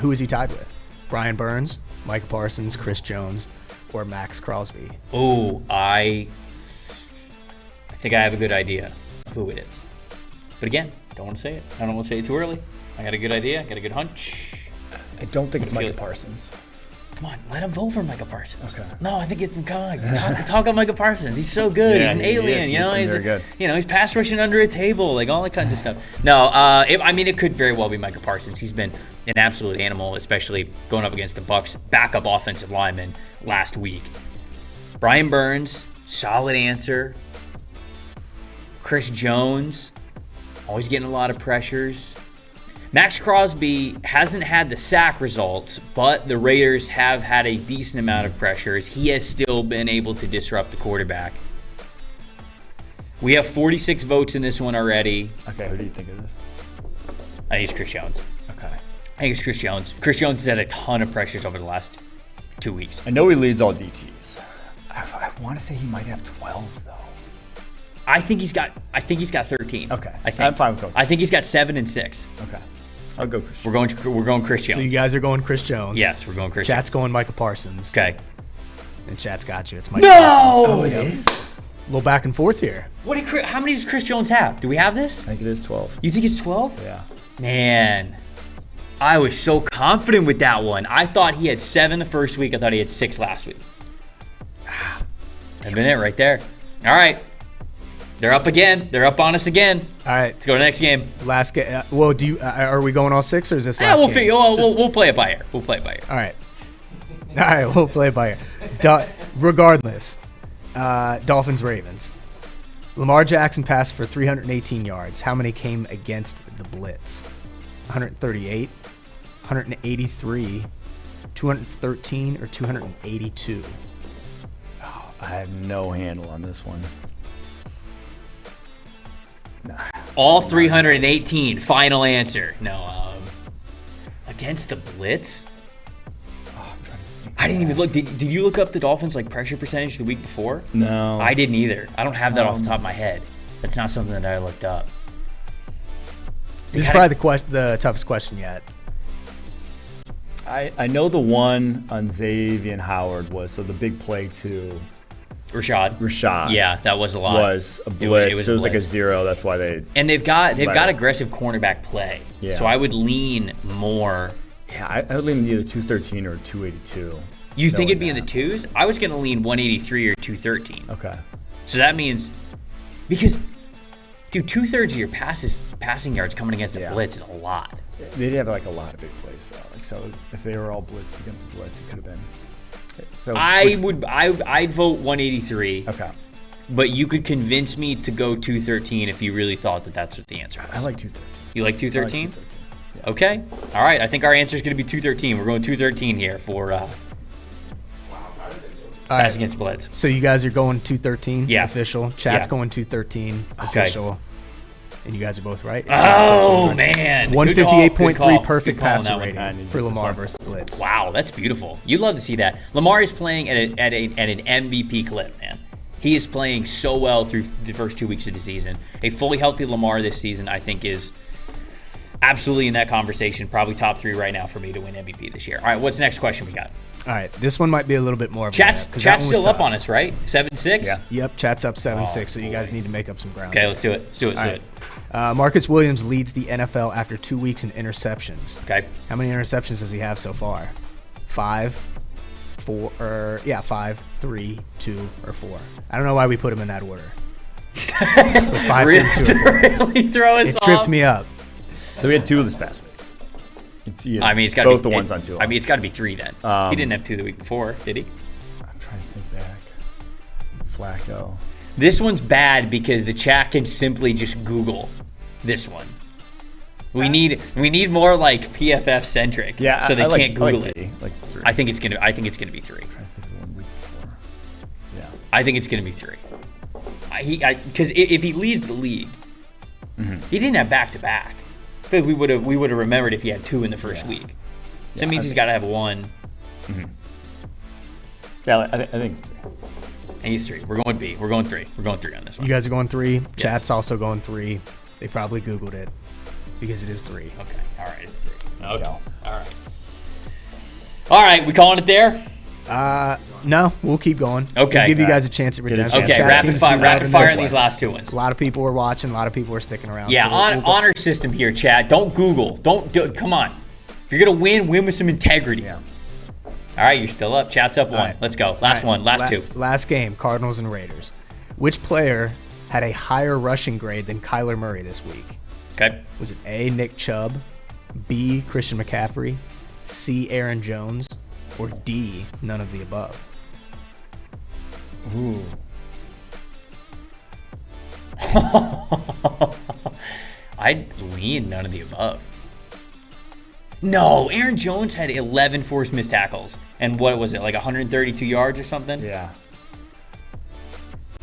Who is he tied with? Brian Burns, Micah Parsons, Chris Jones, or Max Crosby? Oh, I think I have a good idea of who it is. But again, don't want to say it. I don't want to say it too early. I got a good idea. I got a good hunch. I don't think it's Micah Parsons. Come on, let him vote for Micah Parsons. Okay. No, I think it's talk about Micah Parsons. He's so good. Yeah, he's an alien. He's very good. He's pass rushing under a table, like all that kind of stuff. No, it could very well be Micah Parsons. He's been an absolute animal, especially going up against the Bucs' backup offensive lineman last week. Brian Burns, solid answer. Chris Jones, always getting a lot of pressures. Max Crosby hasn't had the sack results, but the Raiders have had a decent amount of pressures. He has still been able to disrupt the quarterback. We have 46 votes in this one already. Okay, who do you think it is? I think it's Chris Jones. Okay. I think it's Chris Jones. Chris Jones has had a ton of pressures over the last 2 weeks. I know he leads all DTs. I want to say he might have 12 though. I think he's got 13. Okay. I'm fine with going. I think he's got 7 and 6. Okay. I'll go Chris Jones. We're going Chris Jones. So you guys are going Chris Jones. Yes, we're going Chris Chat's Jones. going Micah Parsons. Okay. And Chat's got you. It's Micah Parsons. Oh, it is? A little back and forth here. How many does Chris Jones have? Do we have this? I think it is 12. You think it's 12? Yeah. Man, I was so confident with that one. I thought he had 7 the first week. I thought he had 6 last week. That'd been it right there. All right. They're up again. They're up on us again. All right. Let's go to the next game. Last game. Well, are we going all 6 or is this last We'll game? we'll play it by ear. We'll play it by ear. All right. All right, we'll play it by ear. Regardless, Dolphins-Ravens. Lamar Jackson passed for 318 yards. How many came against the blitz? 138, 183, 213, or 282? Oh, I have no handle on this one. All 318. Final answer. No. Against the blitz? Oh, I'm trying to think. I didn't even look. Did you look up the Dolphins pressure percentage the week before? No. I didn't either. I don't have that off the top of my head. That's not something that I looked up. This is probably the toughest question yet. I know the one on Xavier Howard was the big play to Rashad. Yeah, that was a lot. Was a blitz. It was like a 0. That's why they. And they've got aggressive cornerback play. Yeah. So I would lean more. Yeah, I would lean either 213 or 282. You think it'd be in the 2s? I was going to lean 183 or 213. Okay. So that means because, dude, 2/3 of your passing yards coming against the blitz is a lot. They did have a lot of big plays though. So if they were all blitz against the blitz, it could have been. So I'd vote 183. Okay. But you could convince me to go 213 if you really thought that that's what the answer was. I like 213. You like 213? I like 213. Yeah. Okay. All right. I think our answer is going to be 213. We're going 213 here for pass against blitz. So you guys are going 213 Yeah. official. Chat's going 213 official. And you guys are both right. Oh, man. 158.3 perfect Good call on passer that one. rating for Lamar versus blitz. Wow, that's beautiful. You'd love to see that. Lamar is playing at an MVP clip, man. He is playing so well through the first 2 weeks of the season. A fully healthy Lamar this season, I think, is absolutely in that conversation. Probably top 3 right now for me to win MVP this year. All right, what's the next question we got? All right, this one might be a little bit more of Chat's still up on us, right? 7-6? Yeah. Yep, Chat's up 7-6, so you guys need to make up some ground. Okay, let's do it. Let's do it. Marcus Williams leads the NFL after 2 weeks in interceptions. Okay. How many interceptions does he have so far? 5, 3, 2, or 4. I don't know why we put him in that order. 5, 3, 2, or 4. Really throw us off. It tripped me up. So we had 2 this past week. I mean, it's got to be both the ones on 2. I mean, it's got to be 3 then. He didn't have 2 the week before, did he? I'm trying to think back. Flacco. This one's bad because the chat can simply just Google this one. We need more PFF centric. Yeah, so they can't Google it. Like 3. I think it's gonna be 3. I'm trying to think of 1 week before. Yeah. I think it's gonna be 3. Because if he leads the league, he didn't have back to back. I feel like we would have remembered if he had 2 in the first week. So it means he's got to have 1. Yeah, I think it's 3. And he's 3. We're going B. We're going 3. We're going 3 on this one. You guys are going 3. Yes. Chat's also going 3. They probably Googled it because it is 3. Okay. All right. It's 3. Okay. All right. All right. We calling it there? No, we'll keep going. Okay. We'll give you guys a chance at redemption. Okay. Rapid fire on these last 2 ones. A lot of people are watching. A lot of people are sticking around. Yeah. So honor system here, Chad. Don't Google. Come on. If you're gonna win with some integrity. Yeah. All right. You're still up. Chat's up 1. Right. Let's go. Last one. Last 2. Last game. Cardinals and Raiders. Which player had a higher rushing grade than Kyler Murray this week? Okay. Was it A, Nick Chubb, B, Christian McCaffrey, C, Aaron Jones, or D, none of the above? Ooh. I'd lean none of the above. No, Aaron Jones had 11 forced missed tackles. And what was it, 132 yards or something? Yeah.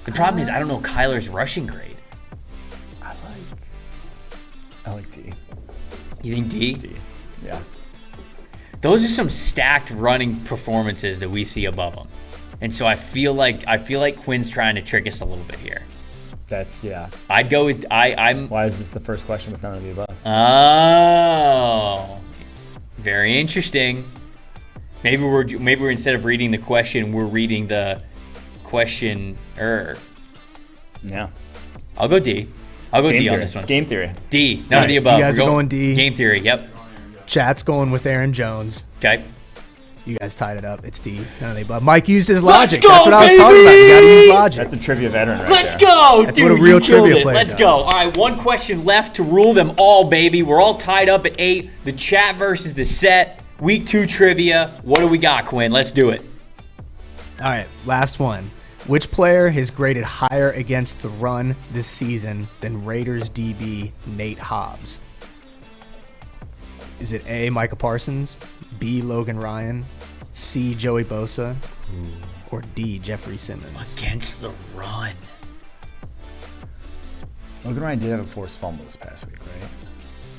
The problem is I don't know Kyler's rushing grade. I like D. You think D? D. Yeah. Those are some stacked running performances that we see above them. And so I feel like Quinn's trying to trick us a little bit here. Yeah. I'd go with I'm. Why is this the first question with none of the above? Oh, very interesting. Maybe we're instead of reading the question, we're reading the questioner. Yeah. I'll go D. I'll go D on this one. It's game theory. D. None of the above. You guys are going D. Game theory. Yep. Chat's going with Aaron Jones. Okay. You guys tied it up. It's D. None of the above. Mike used his logic. Let's go, That's what baby! I was talking about. You got to use logic. That's a trivia veteran right Let's there. go, That's dude. what a real You killed trivia it. player Let's does. go. All right, one question left to rule them all, baby. We're all tied up at 8. The chat versus the set. Week 2 trivia. What do we got, Quinn? Let's do it. All right, last one. Which player has graded higher against the run this season than Raiders DB Nate Hobbs? Is it A, Micah Parsons, B, Logan Ryan, C, Joey Bosa, or D, Jeffrey Simmons? Against the run. Logan Ryan did have a forced fumble this past week, right?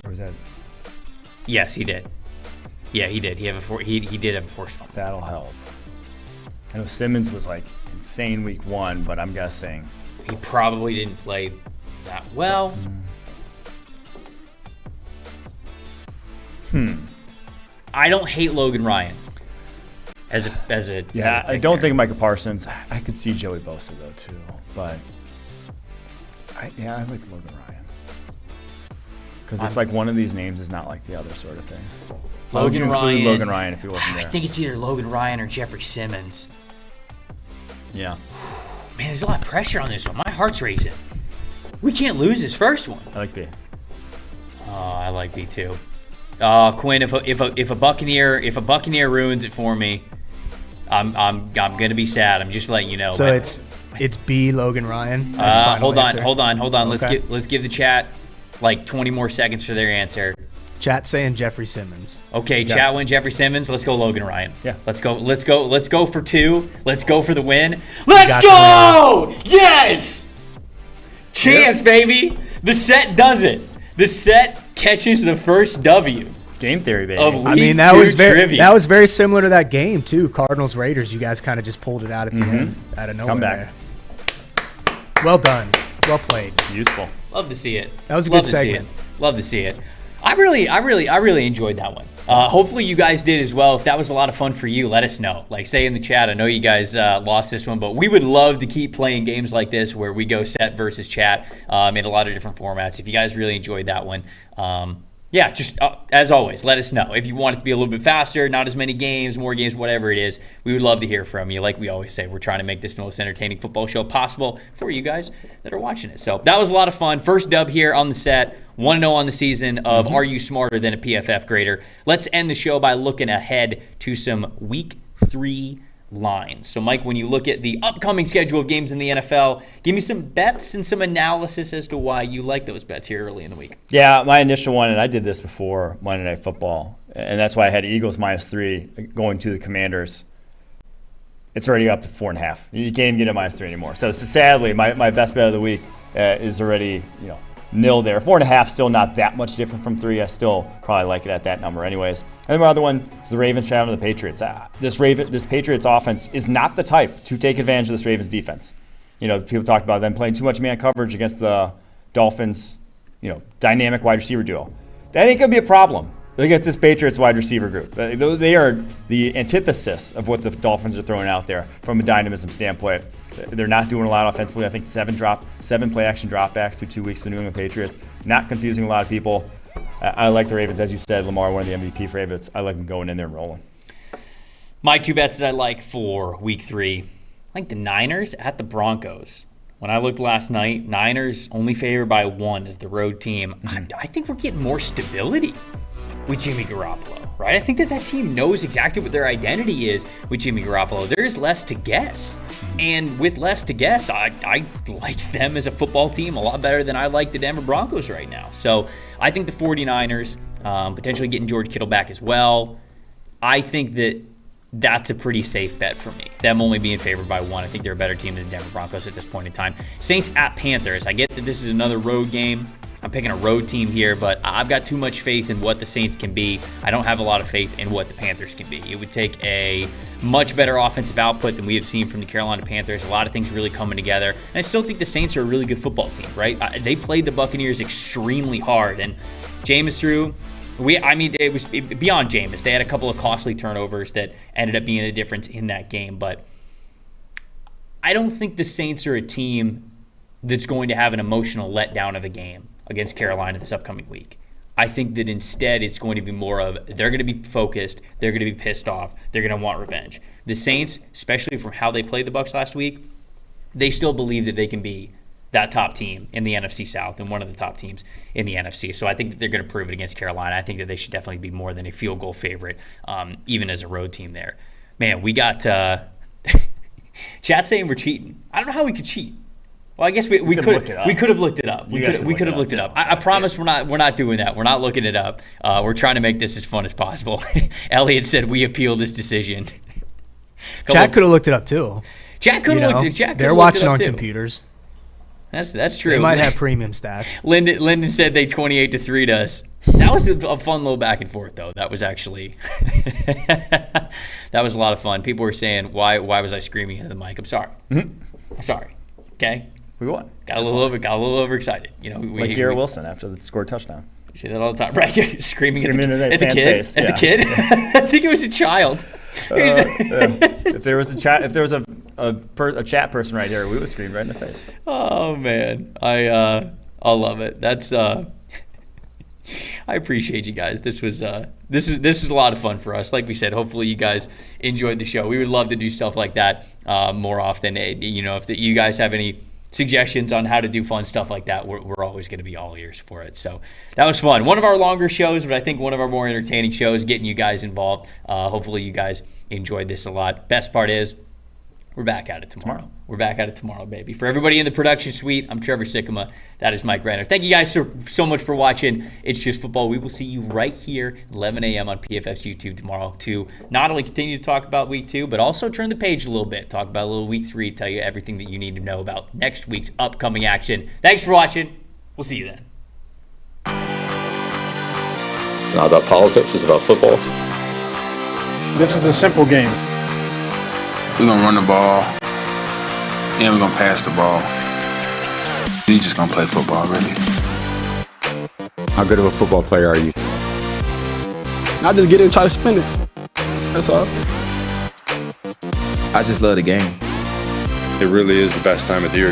Or was that? Yes, he did. Yeah, he did. He did have a forced fumble. That'll help. I know Simmons was like insane week 1, but I'm guessing He probably didn't play that well. I don't hate Logan Ryan as a yeah. I don't think Micah Parsons. I could see Joey Bosa though too, but I like Logan Ryan because it's like one of these names is not like the other sort of thing. Logan Ryan if he wasn't there. I think it's either Logan Ryan or Jeffrey Simmons. Yeah. Man, there's a lot of pressure on this one. My heart's racing. We can't lose this first one. I like B. Oh, I like B too. Quinn, if a Buccaneer ruins it for me, I'm gonna be sad. I'm just letting you know. So it's B, Logan Ryan. Hold on. Okay. Let's give the chat like 20 more seconds for their answer. Chat saying Jeffrey Simmons. Okay, chat went Jeffrey Simmons. Let's go Logan Ryan. Yeah. Let's go for 2. Let's go for the win. Let's go! Yes! Chance, baby. The set does it. The set catches the first W. Game theory, baby. I mean, that was very similar to that game too. Cardinals Raiders. You guys kind of just pulled it out at the end, out of nowhere. Come back. There. Well done. Well played. Useful. Love to see it. That was a good segment. Love to see it. I really enjoyed that one. Hopefully you guys did as well. If that was a lot of fun for you, let us know. Like, say in the chat. I know you guys lost this one, but we would love to keep playing games like this where we go set versus chat in a lot of different formats. If you guys really enjoyed that one, yeah, just as always, let us know. If you want it to be a little bit faster, not as many games, more games, whatever it is, we would love to hear from you. Like we always say, we're trying to make this the most entertaining football show possible for you guys that are watching it. So that was a lot of fun. First dub here on the set. 1-0 on the season of Are You Smarter Than a PFF Grader? Let's end the show by looking ahead to some Week 3 lines. So, Mike, when you look at the upcoming schedule of games in the NFL, give me some bets and some analysis as to why you like those bets here early in the week. Yeah, my initial one, and I did this before Monday Night Football, and that's why I had Eagles -3 going to the Commanders. It's already up to 4.5. You can't even get a -3 anymore. So sadly, my best bet of the week is already nil there. 4.5 still not that much different from 3. I still probably like it at that number anyways. And then my other one is the Ravens traveling to the Patriots. This Patriots offense is not the type to take advantage of this Ravens defense. People talked about them playing too much man coverage against the Dolphins, dynamic wide receiver duo. That ain't going to be a problem against this Patriots wide receiver group. They are the antithesis of what the Dolphins are throwing out there from a dynamism standpoint. They're not doing a lot offensively. I think 7 play action dropbacks through 2 weeks to New England Patriots. Not confusing a lot of people. I like the Ravens. As you said, Lamar, one of the MVP favorites. I like them going in there and rolling. My 2 bets that I like for Week 3, I like the Niners at the Broncos. When I looked last night, Niners only favored by 1 as the road team. I think we're getting more stability with Jimmy Garoppolo, right? I think that team knows exactly what their identity is with Jimmy Garoppolo. There's less to guess. And with less to guess, I like them as a football team a lot better than I like the Denver Broncos right now. So I think the 49ers, potentially getting George Kittle back as well, I think that's a pretty safe bet for me. Them only being favored by 1. I think they're a better team than the Denver Broncos at this point in time. Saints at Panthers. I get that this is another road game. I'm picking a road team here, but I've got too much faith in what the Saints can be. I don't have a lot of faith in what the Panthers can be. It would take a much better offensive output than we have seen from the Carolina Panthers. A lot of things really coming together. And I still think the Saints are a really good football team, right? They played the Buccaneers extremely hard. And Jameis threw... it was beyond Jameis. They had a couple of costly turnovers that ended up being the difference in that game. But I don't think the Saints are a team that's going to have an emotional letdown of a game against Carolina this upcoming week. I think that instead it's going to be more of they're going to be focused, they're going to be pissed off, they're going to want revenge. The Saints, especially from how they played the Bucs last week, they still believe that they can be that top team in the NFC South and one of the top teams in the NFC. So I think that they're going to prove it against Carolina. I think that they should definitely be more than a field goal favorite, even as a road team there. Man, we got chat saying we're cheating. I don't know how we could cheat. Well, I guess we could have looked it up. We could have looked it up. I promise we're not doing that. We're not looking it up. We're trying to make this as fun as possible. Elliot said we appeal this decision. Chat could have looked it up too. Chat could have looked it. They're watching on computers. That's true. They might have premium stats. Lyndon said they 28-3'd us. That was a fun little back and forth though. That was actually that was a lot of fun. People were saying why was I screaming into the mic? I'm sorry. I'm sorry. Okay. We won. Got a little overexcited. Like Garrett Wilson after the scored touchdown. You say that all the time, right? Screaming at the kid. Face. At the kid. I think it was a child. If there was a chat person right here, we would scream right in the face. Oh man, I love it. That's I appreciate you guys. This was a lot of fun for us. Like we said, hopefully you guys enjoyed the show. We would love to do stuff like that more often. If you guys have any suggestions on how to do fun stuff like that, we're always going to be all ears for it. So that was fun. One of our longer shows, but I think one of our more entertaining shows, getting you guys involved. Hopefully you guys enjoyed this a lot. Best part is we're back at it tomorrow. We're back at it tomorrow, baby. For everybody in the production suite, I'm Trevor Sikkema. That is Mike Renner. Thank you guys so much for watching It's Just Football. We will see you right here, 11 a.m. on PFF's YouTube tomorrow to not only continue to talk about Week 2, but also turn the page a little bit, talk about a little Week 3, tell you everything that you need to know about next week's upcoming action. Thanks for watching. We'll see you then. It's not about politics, it's about football. This is a simple game. We're going to run the ball, and we're going to pass the ball. We're just going to play football, really. How good of a football player are you? I just get it and try to spin it. That's all. I just love the game. It really is the best time of the year.